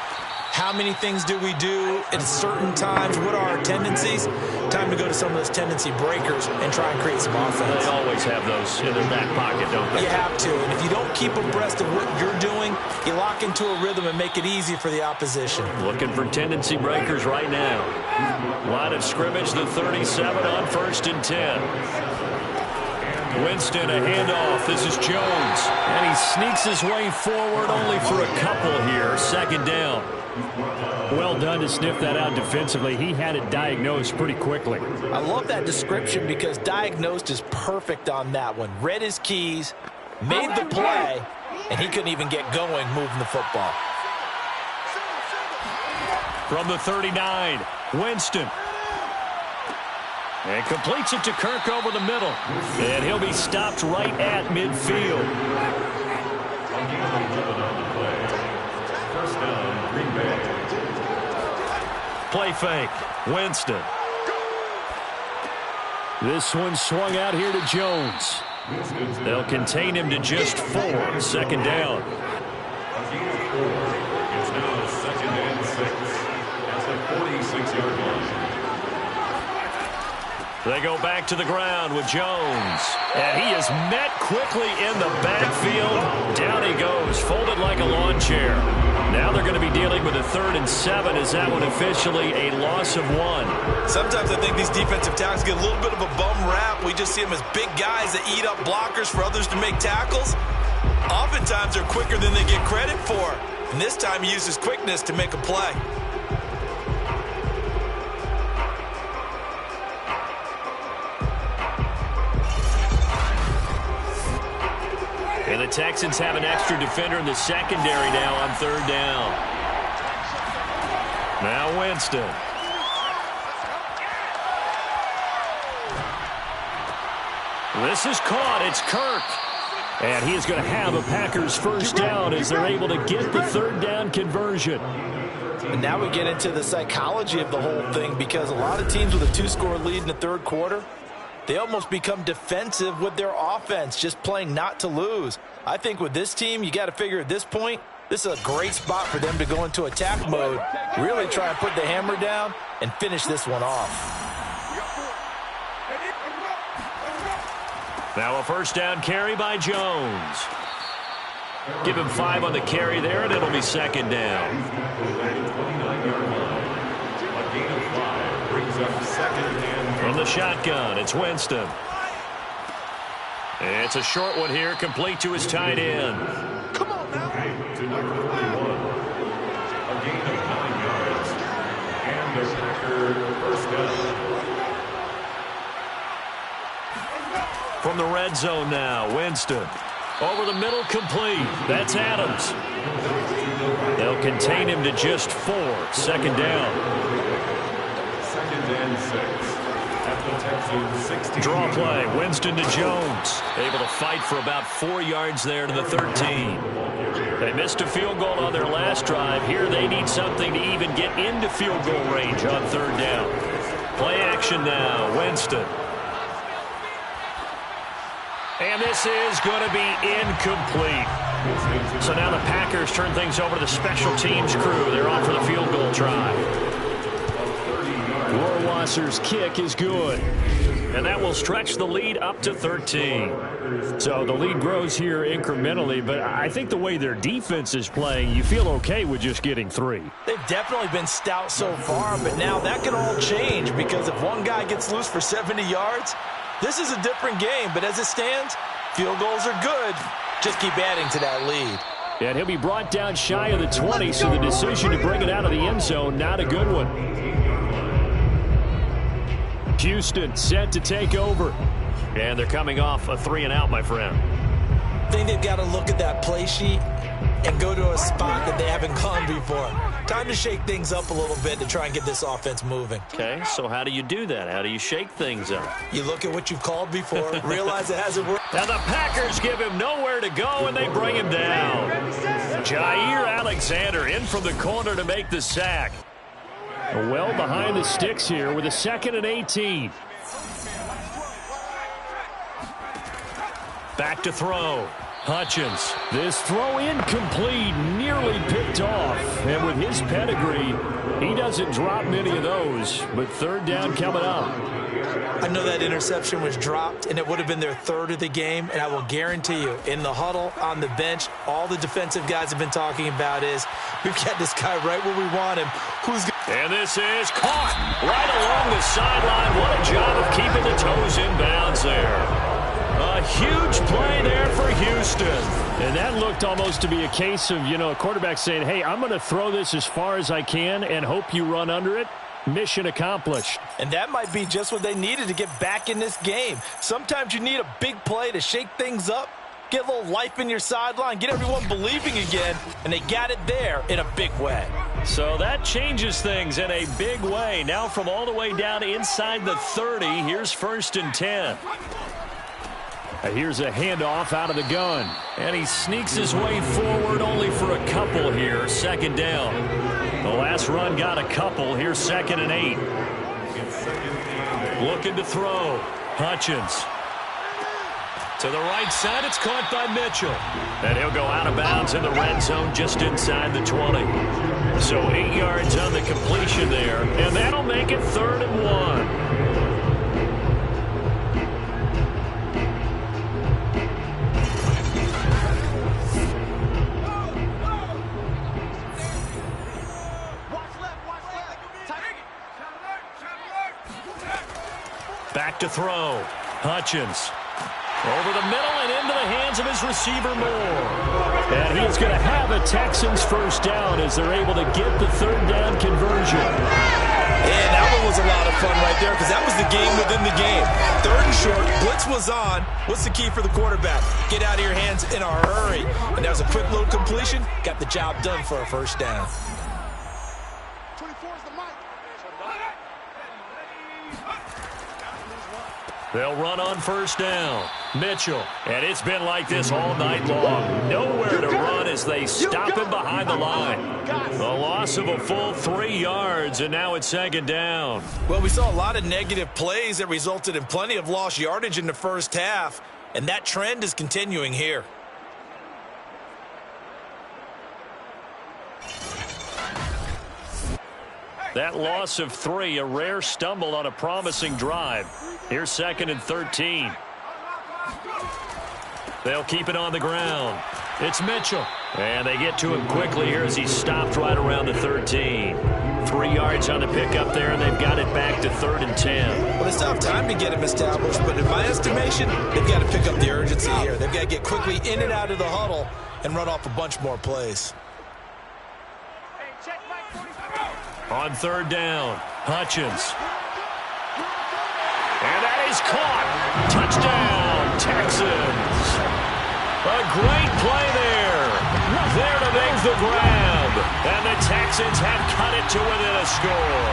How many things do we do at certain times? What are our tendencies? Time to go to some of those tendency breakers and try and create some offense. They always have those in their back pocket, don't they? You have to, and if you don't keep abreast of what you're doing, you lock into a rhythm and make it easy for the opposition. Looking for tendency breakers right now. Line of scrimmage, the 37 on 1st and 10. Winston, a handoff. This is Jones. And he sneaks his way forward only for a couple here. 2nd down. Well done to sniff that out defensively. He had it diagnosed pretty quickly. I love that description because diagnosed is perfect on that one. Read his keys, made the play, and he couldn't even get going moving the football. From the 39, Winston. And completes it to Kirk over the middle. And he'll be stopped right at midfield. Play fake. Winston. This one swung out here to Jones. They'll contain him to just 4. 2nd down. It's now 2nd and 6 at the 46-yard line. They go back to the ground with Jones. And he is met quickly in the backfield. Down he goes, folded like a lawn chair. Now they're going to be dealing with a 3rd and 7. Is that one officially a loss of 1? Sometimes I think these defensive tackles get a little bit of a bum rap. We just see them as big guys that eat up blockers for others to make tackles. Oftentimes they're quicker than they get credit for. And this time he uses quickness to make a play. And the Texans have an extra defender in the secondary now on 3rd down. Now Winston. This is caught. It's Kirk. And he is going to have a Packers first down as they're able to get the 3rd down conversion. And now we get into the psychology of the whole thing because a lot of teams with a 2-score lead in the 3rd quarter, they almost become defensive with their offense, just playing not to lose. I think with this team, you got to figure at this point, this is a great spot for them to go into attack mode, really try and put the hammer down and finish this one off. Now a 1st down carry by Jones. Give him 5 on the carry there, and it'll be 2nd down. A gain of 5 brings up 2nd and From the shotgun, it's Winston. It's a short one here, complete to his tight end. Come on now. to number 41. A gain of 9 yards. And the Packer first down. From the red zone now, Winston. Over the middle, complete. That's Adams. They'll contain him to just 4. 2nd down. 2nd and 6. At the Texans 16. Draw play. Winston to Jones. Able to fight for about 4 yards there to the 13. They missed a field goal on their last drive. Here they need something to even get into field goal range on 3rd down. Play action now. Winston. And this is going to be incomplete. So now the Packers turn things over to the special teams crew. They're on for the field goal try. Rohrwasser's kick is good. And that will stretch the lead up to 13. So the lead grows here incrementally, but I think the way their defense is playing, you feel okay with just getting 3. They've definitely been stout so far, but now that can all change because if one guy gets loose for 70 yards, this is a different game. But as it stands, field goals are good. Just keep adding to that lead. And he'll be brought down shy of the 20, so the decision to bring it out of the end zone, not a good one. Houston set to take over. And they're coming off a 3-and-out, my friend. I think they've got to look at that play sheet, and go to a spot that they haven't gone before. Time to shake things up a little bit to try and get this offense moving. Okay, so how do you do that? How do you shake things up? You look at what you've called before, realize it hasn't worked. Now the Packers give him nowhere to go, and they bring him down. Jair Alexander in from the corner to make the sack. Well behind the sticks here with a 2nd and 18. Back to throw. Hutchins. This throw incomplete, nearly picked off. And with his pedigree, he doesn't drop many of those. But 3rd down coming up. I know that interception was dropped, and it would have been their 3rd of the game. And I will guarantee you, in the huddle, on the bench, all the defensive guys have been talking about is, we've got this guy right where we want him. And this is caught right along the sideline. What a job of keeping the toes in bounds there. A huge play there for Houston. And that looked almost to be a case of, a quarterback saying, hey, I'm going to throw this as far as I can and hope you run under it. Mission accomplished. And that might be just what they needed to get back in this game. Sometimes you need a big play to shake things up, get a little life in your sideline, get everyone believing again, and they got it there in a big way. So that changes things in a big way. Now from all the way down inside the 30, here's 1st and 10. Here's a handoff out of the gun. And he sneaks his way forward only for a couple here. 2nd down. The last run got a couple. Here's 2nd and 8. Looking to throw. Hutchins. To the right side, it's caught by Mitchell. And he'll go out of bounds in the red zone just inside the 20. So 8 yards on the completion there. And that'll make it 3rd and 1. Back to throw. Hutchins. Over the middle and into the hands of his receiver Moore. And he's going to have a Texans 1st down as they're able to get the 3rd down conversion. And that one was a lot of fun right there because that was the game within the game. 3rd and short, blitz was on. What's the key for the quarterback? Get out of your hands in a hurry. And that was a quick little completion. Got the job done for a 1st down. 24 is the mic. They'll run on 1st down. Mitchell. And it's been like this all night long. Nowhere to run as they stop him behind the line. A loss of a full 3 yards, and now it's 2nd down. Well, we saw a lot of negative plays that resulted in plenty of lost yardage in the 1st half, and that trend is continuing here. That loss of 3, a rare stumble on a promising drive. Here's 2nd and 13. They'll keep it on the ground. It's Mitchell. And they get to him quickly here as he stopped right around the 13. 3 yards on the pickup there, and they've got it back to 3rd and 10. Well, they still have time to get him established, but in my estimation, they've got to pick up the urgency here. They've got to get quickly in and out of the huddle and run off a bunch more plays. On 3rd down, Hutchins. And that is caught. Touchdown, Texans. A great play there. There to make the grab. And the Texans have cut it to within a score.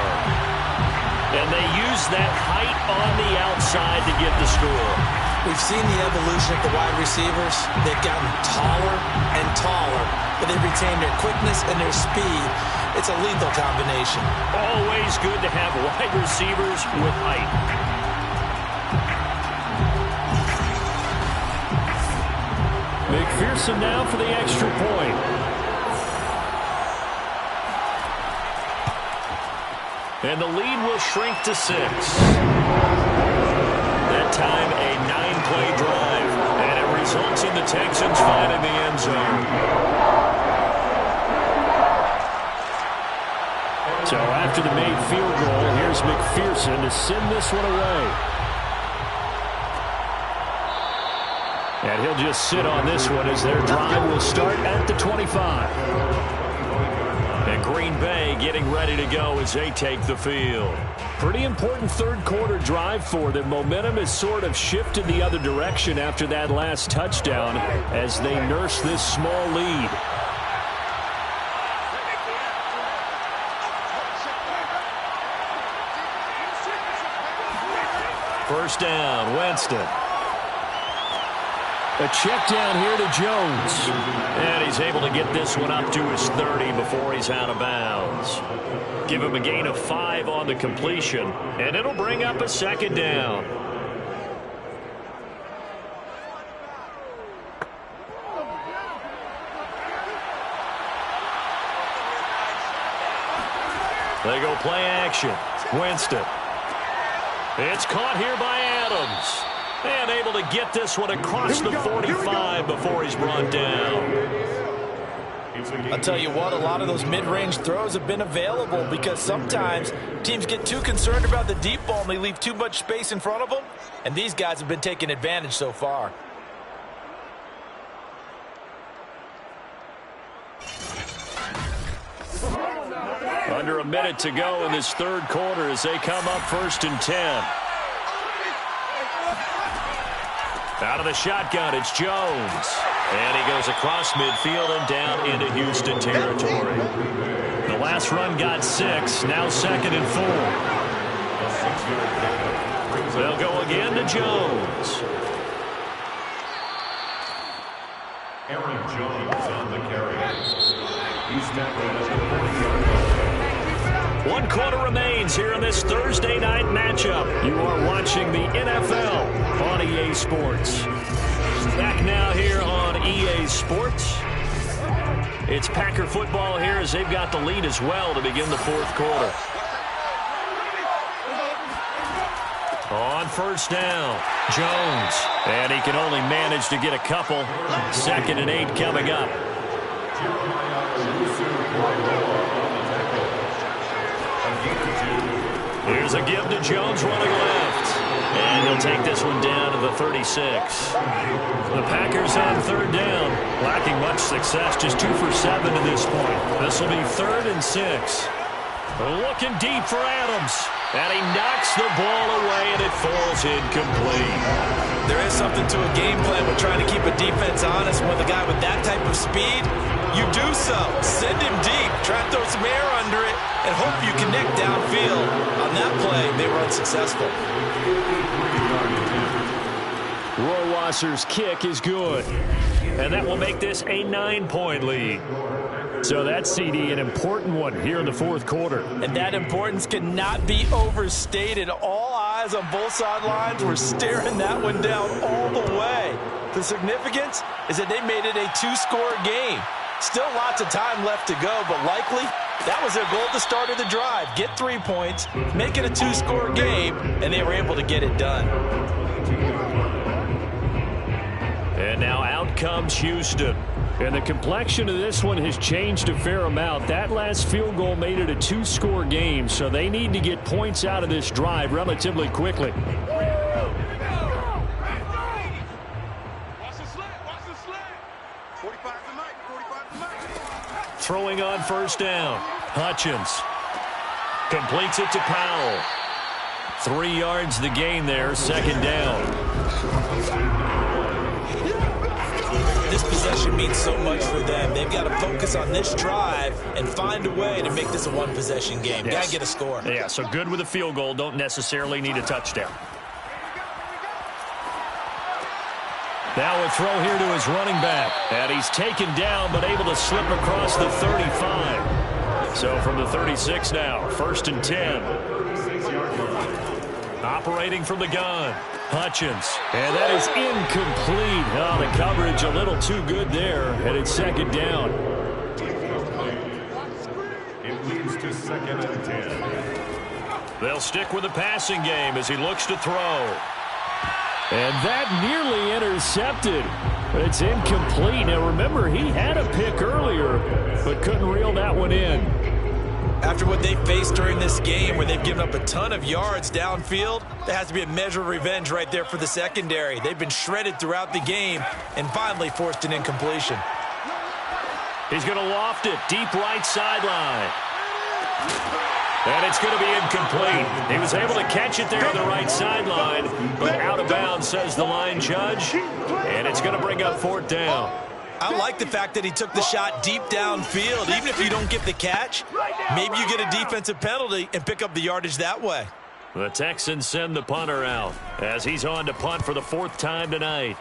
And they use that height on the outside to get the score. We've seen the evolution of the wide receivers. They've gotten taller and taller, but they've retained their quickness and their speed. It's a lethal combination. Always good to have wide receivers with height. McPherson now for the extra point. And the lead will shrink to 6. That time a 9-play drive. And it results in the Texans finding the end zone. So after the made field goal, here's McPherson to send this one away. And he'll just sit on this one as their drive will start at the 25. And Green Bay getting ready to go as they take the field. Pretty important 3rd quarter drive for them. Momentum has sort of shifted the other direction after that last touchdown as they nurse this small lead. First down, Winston. A check down here to Jones. And he's able to get this one up to his 30 before he's out of bounds. Give him a gain of 5 on the completion, and it'll bring up a second down. They go play action. Winston. It's caught here by Adams. And able to get this one across the 45 before he's brought down. I'll tell you what, a lot of those mid-range throws have been available because sometimes teams get too concerned about the deep ball and they leave too much space in front of them. And these guys have been taking advantage so far. Under a minute to go in this third quarter as they come up 1st and 10. Out of the shotgun, it's Jones. And he goes across midfield and down into Houston territory. The last run got 6, now 2nd and 4. They'll go again to Jones. Aaron Jones on the carry. He's tackled at the 40-yard line. 1 quarter remains here in this Thursday night matchup. You are watching the NFL on EA Sports. Back now here on EA Sports. It's Packer football here as they've got the lead as well to begin the fourth quarter. On first down, Jones. And he can only manage to get a couple. 2nd and 8 coming up. Here's a give to Jones running left. And he'll take this one down to the 36. The Packers on 3rd down. Lacking much success, just 2 for 7 to this point. This will be 3rd and 6. Looking deep for Adams. And he knocks the ball away, and it falls incomplete. There is something to a game plan with trying to keep a defense honest. With a guy with that type of speed, you do so. Send him deep. Try to throw some air under it and hope you connect downfield. On that play, they were unsuccessful. Rohrwasser's kick is good. And that will make this a 9-point lead. So that's, CD, an important one here in the fourth quarter. And that importance cannot be overstated. All eyes on both sidelines were staring that one down all the way. The significance is that they made it a 2-score game. Still lots of time left to go, but likely that was their goal at the start of the drive. Get 3 points, make it a 2-score game, and they were able to get it done. And now out comes Houston. And the complexion of this one has changed a fair amount. That last field goal made it a 2-score game, so they need to get points out of this drive relatively quickly. Throwing on first down. Hutchins completes it to Powell. 3 yards the gain there, 2nd down. This possession means so much for them. They've got to focus on this drive and find a way to make this a one-possession game. Yes. Got to get a score. Yeah, so good with a field goal. Don't necessarily need a touchdown. Now a throw here to his running back. And he's taken down but able to slip across the 35. So from the 36 now, 1st and 10. Operating from the gun. Hutchins. And that is incomplete. Oh, the coverage a little too good there. And it's 2nd down. It leads to 2nd and 10. They'll stick with the passing game as he looks to throw. And that nearly intercepted. But it's incomplete. Now remember, he had a pick earlier, but couldn't reel that one in. After what they faced during this game where they've given up a ton of yards downfield, there has to be a measure of revenge right there for the secondary. They've been shredded throughout the game and finally forced an incompletion. He's going to loft it deep right sideline. And it's going to be incomplete. He was able to catch it there on the right sideline, but out of bounds, says the line judge. And it's going to bring up 4th down. I like the fact that he took the shot deep downfield. Even if you don't get the catch, maybe you get a defensive penalty and pick up the yardage that way. The Texans send the punter out as he's on to punt for the 4th time tonight.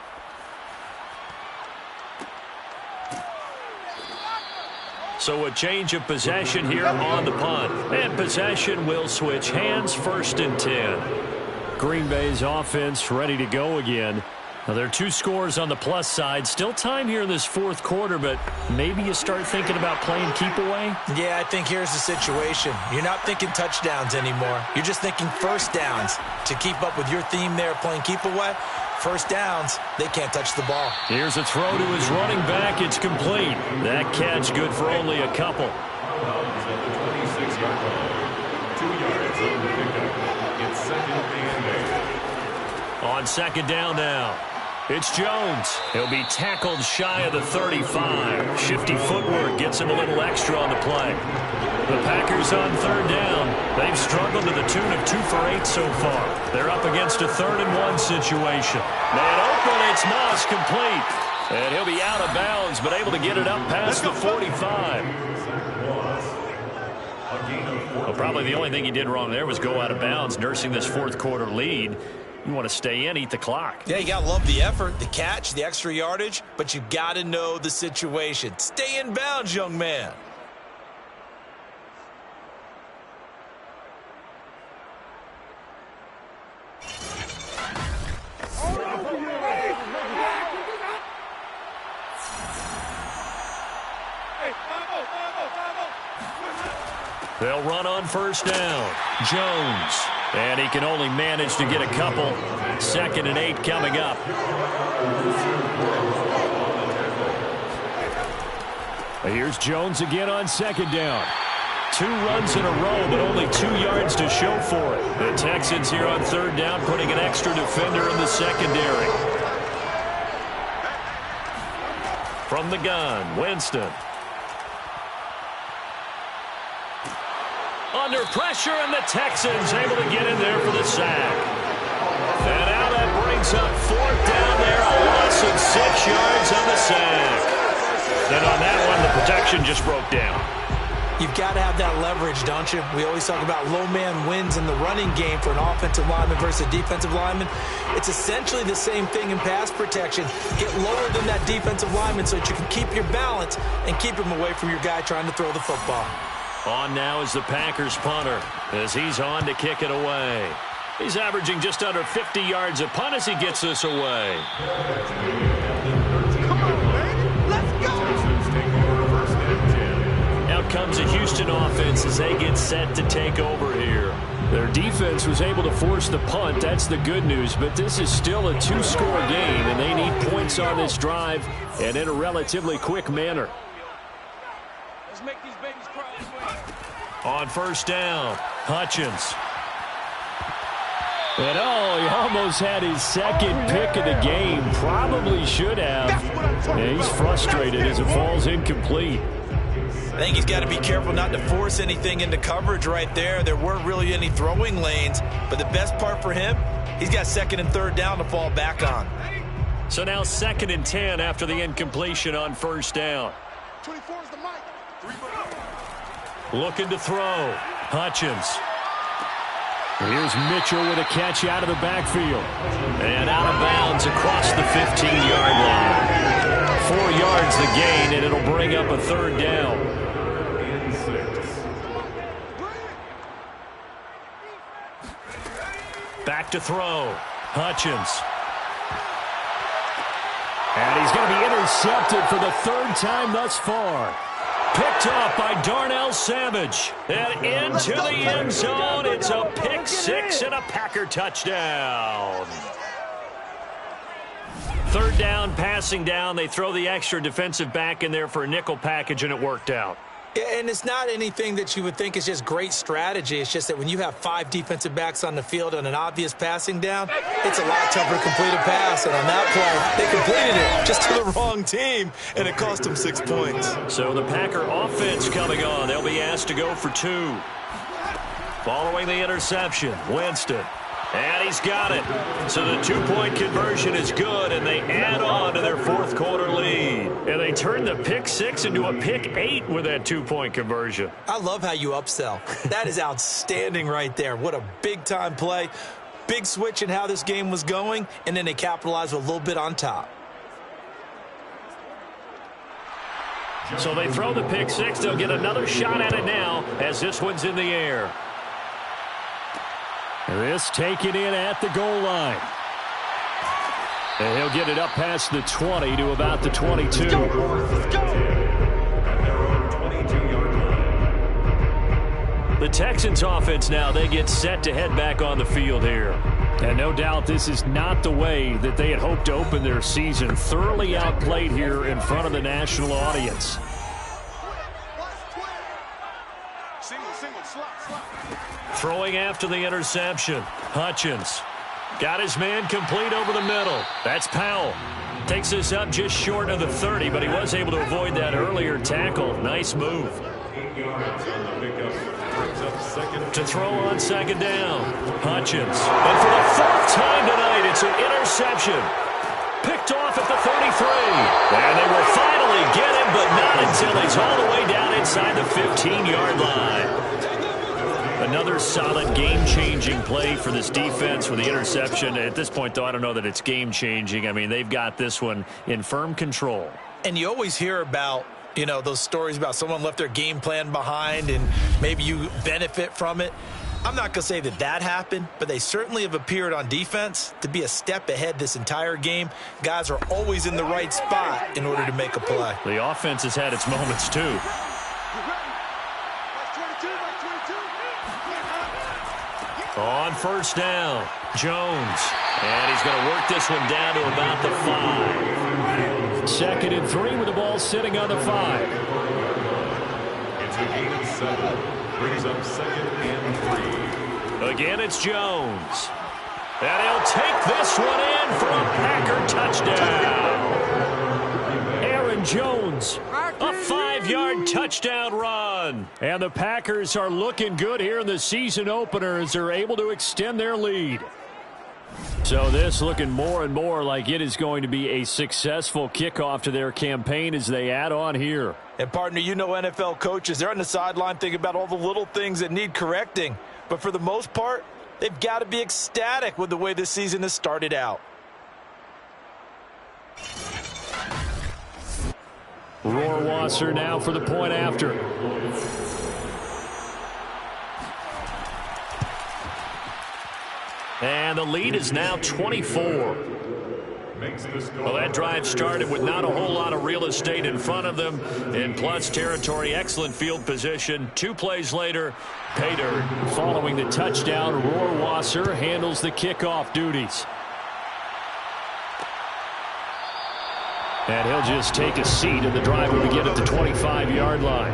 So a change of possession here on the punt. And possession will switch hands, 1st and 10. Green Bay's offense ready to go again. Now, there are 2 scores on the plus side. Still time here in this 4th quarter, but maybe you start thinking about playing keep away? Yeah, I think here's the situation. You're not thinking touchdowns anymore. You're just thinking first downs. To keep up with your theme there, playing keep away, first downs, they can't touch the ball. Here's a throw to his running back. It's complete. That catch good for only a couple. At the 26-yard line. 2 yards on the pickup. It's 2nd and 8. On 2nd down now. It's Jones. He'll be tackled shy of the 35. Shifty footwork gets him a little extra on the play. The Packers on 3rd down. They've struggled to the tune of 2 for 8 so far. They're up against a 3rd and 1 situation. Man open, it's Moss, complete. And he'll be out of bounds, but able to get it up past the 45. Well, probably the only thing he did wrong there was go out of bounds, nursing this 4th quarter lead. You want to stay in, eat the clock. Yeah, you got to love the effort, the catch, the extra yardage, but you got to know the situation. Stay in bounds, young man. They'll run on 1st down. Jones. And he can only manage to get a couple. 2nd and 8 coming up. Here's Jones again on 2nd down. 2 runs in a row, but only 2 yards to show for it. The Texans here on 3rd down, putting an extra defender in the secondary. From the gun, Winston. Under pressure, and the Texans able to get in there for the sack. And now that brings up 4th down there, a loss of 6 yards on the sack. And on that one, the protection just broke down. You've got to have that leverage, don't you? We always talk about low man wins in the running game for an offensive lineman versus a defensive lineman. It's essentially the same thing in pass protection. Get lower than that defensive lineman so that you can keep your balance and keep him away from your guy trying to throw the football. On now is the Packers punter as he's on to kick it away. He's averaging just under 50 yards a punt as he gets this away. Come on, man. Let's go. Out comes a Houston offense as they get set to take over here. Their defense was able to force the punt. That's the good news, but this is still a 2-score game, and they need points on this drive and in a relatively quick manner. Let's make these babies cry. On 1st down, Hutchins. And he almost had his 2nd pick of the game. Probably should have. And he's frustrated as it falls incomplete. I think he's got to be careful not to force anything into coverage right there. There weren't really any throwing lanes, but the best part for him, he's got 2nd and 3rd down to fall back on. So now 2nd and 10 after the incompletion on 1st down. 24 is the mic. Looking to throw. Hutchins. Here's Mitchell with a catch out of the backfield. And out of bounds across the 15-yard line. 4 yards the gain, and it'll bring up a 3rd down. Back to throw. Hutchins. And he's going to be intercepted for the 3rd time thus far. Picked off by Darnell Savage. And into the end zone. It's a pick 6 and a Packer touchdown. 3rd down, passing down. They throw the extra defensive back in there for a nickel package, and it worked out. And it's not anything that you would think is just great strategy. It's just that when you have 5 defensive backs on the field on an obvious passing down, it's a lot tougher to complete a pass. And on that play, they completed it just to the wrong team, and it cost them 6 points. So the Packer offense coming on. They'll be asked to go for 2. Following the interception, Winston. And he's got it. So the two-point conversion is good, and they add on to their fourth quarter lead. And they turn the pick 6 into a pick 8 with that two-point conversion. I love how you upsell. That is outstanding right there. What a big-time play. Big switch in how this game was going, and then they capitalized with a little bit on top. So they throw the pick 6. They'll get another shot at it now as this one's in the air. This taken in at the goal line. And he'll get it up past the 20 to about the 22. At their own 22-yard line. The Texans offense now, they get set to head back on the field here. And no doubt this is not the way that they had hoped to open their season. Thoroughly outplayed here in front of the national audience. Throwing after the interception. Hutchins got his man complete over the middle. That's Powell. Takes this up just short of the 30, but he was able to avoid that earlier tackle. Nice move. 8 yards on the pickup. Brings up second. To throw on second down. Hutchins. And for the 4th time tonight, it's an interception. Picked off at the 33. And they will finally get him, but not until he's all the way down inside the 15-yard line. Another solid game-changing play for this defense with the interception. At this point, though, I don't know that it's game-changing. I mean, they've got this one in firm control. And you always hear about, you know, those stories about someone left their game plan behind and maybe you benefit from it. I'm not going to say that that happened, but they certainly have appeared on defense to be a step ahead this entire game. Guys are always in the right spot in order to make a play. The offense has had its moments, too. On first down, Jones. And he's going to work this one down to about the 5. 2nd and 3 with the ball sitting on the 5. It's a gain of 7. Brings up 2nd and 3. Again, it's Jones. And he'll take this one in for a Packer touchdown. Aaron Jones. A 5-yard touchdown run. And the Packers are looking good here in the season opener as they're able to extend their lead. So this looking more and more like it is going to be a successful kickoff to their campaign as they add on here. And, partner, you know NFL coaches, they're on the sideline thinking about all the little things that need correcting. But for the most part, they've got to be ecstatic with the way this season has started out. Rohrwasser now for the point after. And the lead is now 24. Well, that drive started with not a whole lot of real estate in front of them. And plus territory, excellent field position. 2 plays later, pay dirt. Following the touchdown, Rohrwasser handles the kickoff duties. And he'll just take a seat, and the drive will begin at the 25-yard line.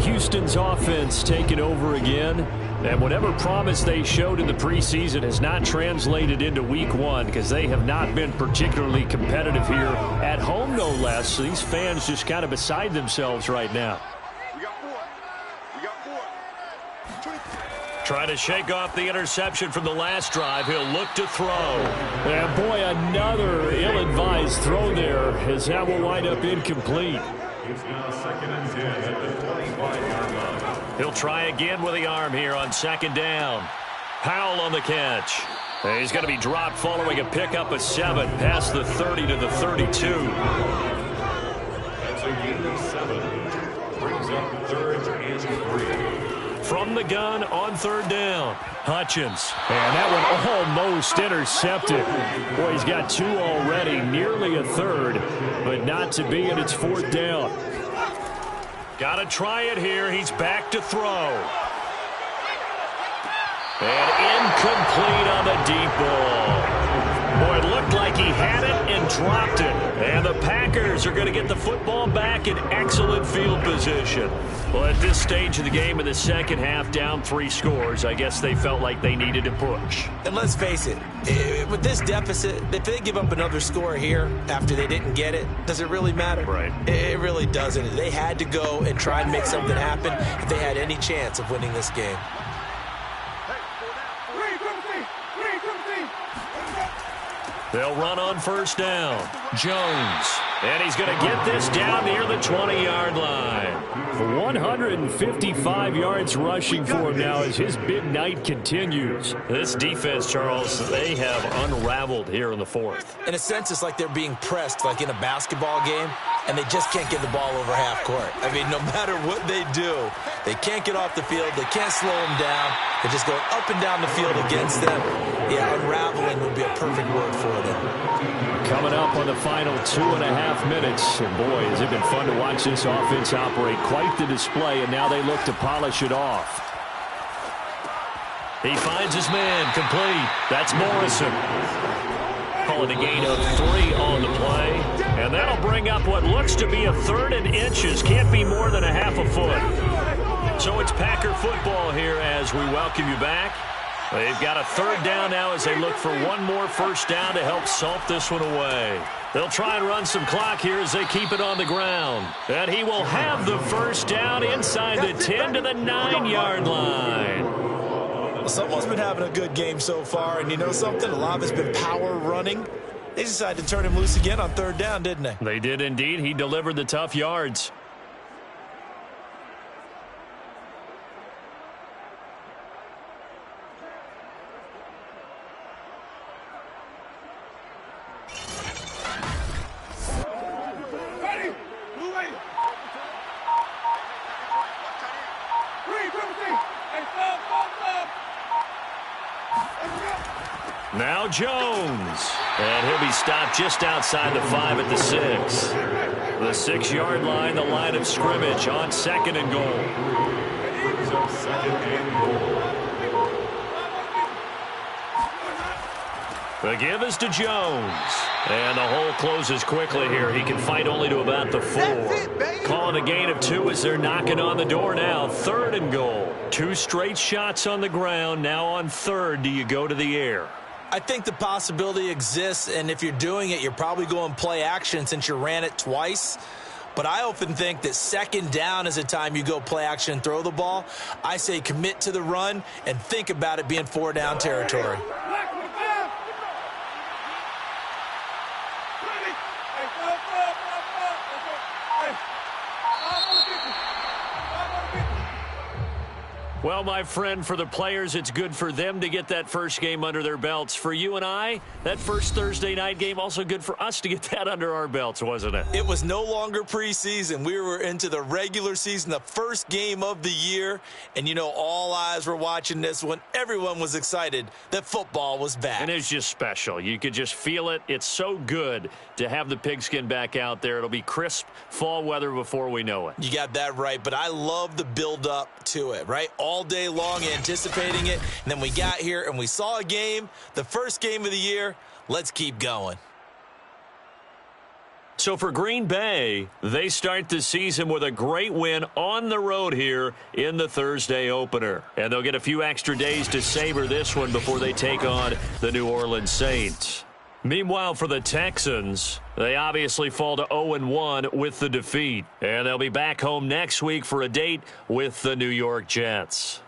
Houston's offense taking over again. And whatever promise they showed in the preseason has not translated into week 1 because they have not been particularly competitive here at home, no less. So these fans just kind of beside themselves right now. Trying to shake off the interception from the last drive. He'll look to throw. And boy, another ill-advised throw there as that will wind up incomplete. It's now 2nd and 10 at the 25-yard line. He'll try again with the arm here on 2nd down. Powell on the catch. He's going to be dropped following a pickup of 7 past the 30 to the 32. That's a gain of 7. Brings up 3rd and 3. From the gun on 3rd down. Hutchins. And that one almost intercepted. Boy, he's got 2 already, nearly a 3rd, but not to be, and it's 4th down. Got to try it here. He's back to throw. And incomplete on the deep ball. Boy, it looked like he had it and dropped it. And the Packers are going to get the football back in excellent field position. Well, at this stage of the game in the second half, down 3 scores, I guess they felt like they needed to push. And let's face it, with this deficit, if they give up another score here after they didn't get it, does it really matter? Right. It really doesn't. They had to go and try and make something happen if they had any chance of winning this game. They'll run on first down. Jones. And he's going to get this down near the 20-yard line. 155 yards rushing for him now as his big night continues. This defense, Charles, they have unraveled here in the fourth. In a sense, it's like they're being pressed, like in a basketball game, and they just can't get the ball over half court. I mean, no matter what they do, they can't get off the field. They can't slow them down. They just go up and down the field against them. Yeah, unraveling would be a perfect word for them. Coming up on the final 2.5 minutes. And boy, has it been fun to watch this offense operate. Quite the display, and now they look to polish it off. He finds his man, complete. That's Morrison. Calling a gain of 3 on the play. And that'll bring up what looks to be a 3rd and inches. Can't be more than a half a foot. So it's Packer football here as we welcome you back. They've got a 3rd down now as they look for one more first down to help salt this one away. They'll try and run some clock here as they keep it on the ground. And he will have the first down inside the 10 to the 9-yard line. Well, someone's been having a good game so far, and you know something? A lot of it's been power running. They decided to turn him loose again on 3rd down, didn't they? They did indeed. He delivered the tough yards. Now Jones. And he'll be stopped just outside the 5 at the 6. The 6-yard line, the line of scrimmage on 2nd and goal. The give is to Jones. And the hole closes quickly here. He can fight only to about the 4. Calling a gain of 2 as they're knocking on the door now. 3rd and goal. 2 straight shots on the ground. Now on 3rd, do you go to the air? I think the possibility exists, and if you're doing it, you're probably going play action since you ran it twice. But I often think that 2nd down is a time you go play action and throw the ball. I say commit to the run and think about it being 4-down territory. Well, my friend, for the players, it's good for them to get that first game under their belts. For you and I, that first Thursday night game, also good for us to get that under our belts, wasn't it? It was no longer preseason. We were into the regular season, the first game of the year. And, you know, all eyes were watching this when everyone was excited that football was back. And it's just special. You could just feel it. It's so good to have the pigskin back out there. It'll be crisp fall weather before we know it. You got that right, but I love the build-up to it, right? All day long anticipating it, and then we got here and we saw a game, the first game of the year. Let's keep going. So for Green Bay, they start the season with a great win on the road here in the Thursday opener. And they'll get a few extra days to savor this one before they take on the New Orleans Saints. Meanwhile, for the Texans, they obviously fall to 0-1 with the defeat. And they'll be back home next week for a date with the New York Jets.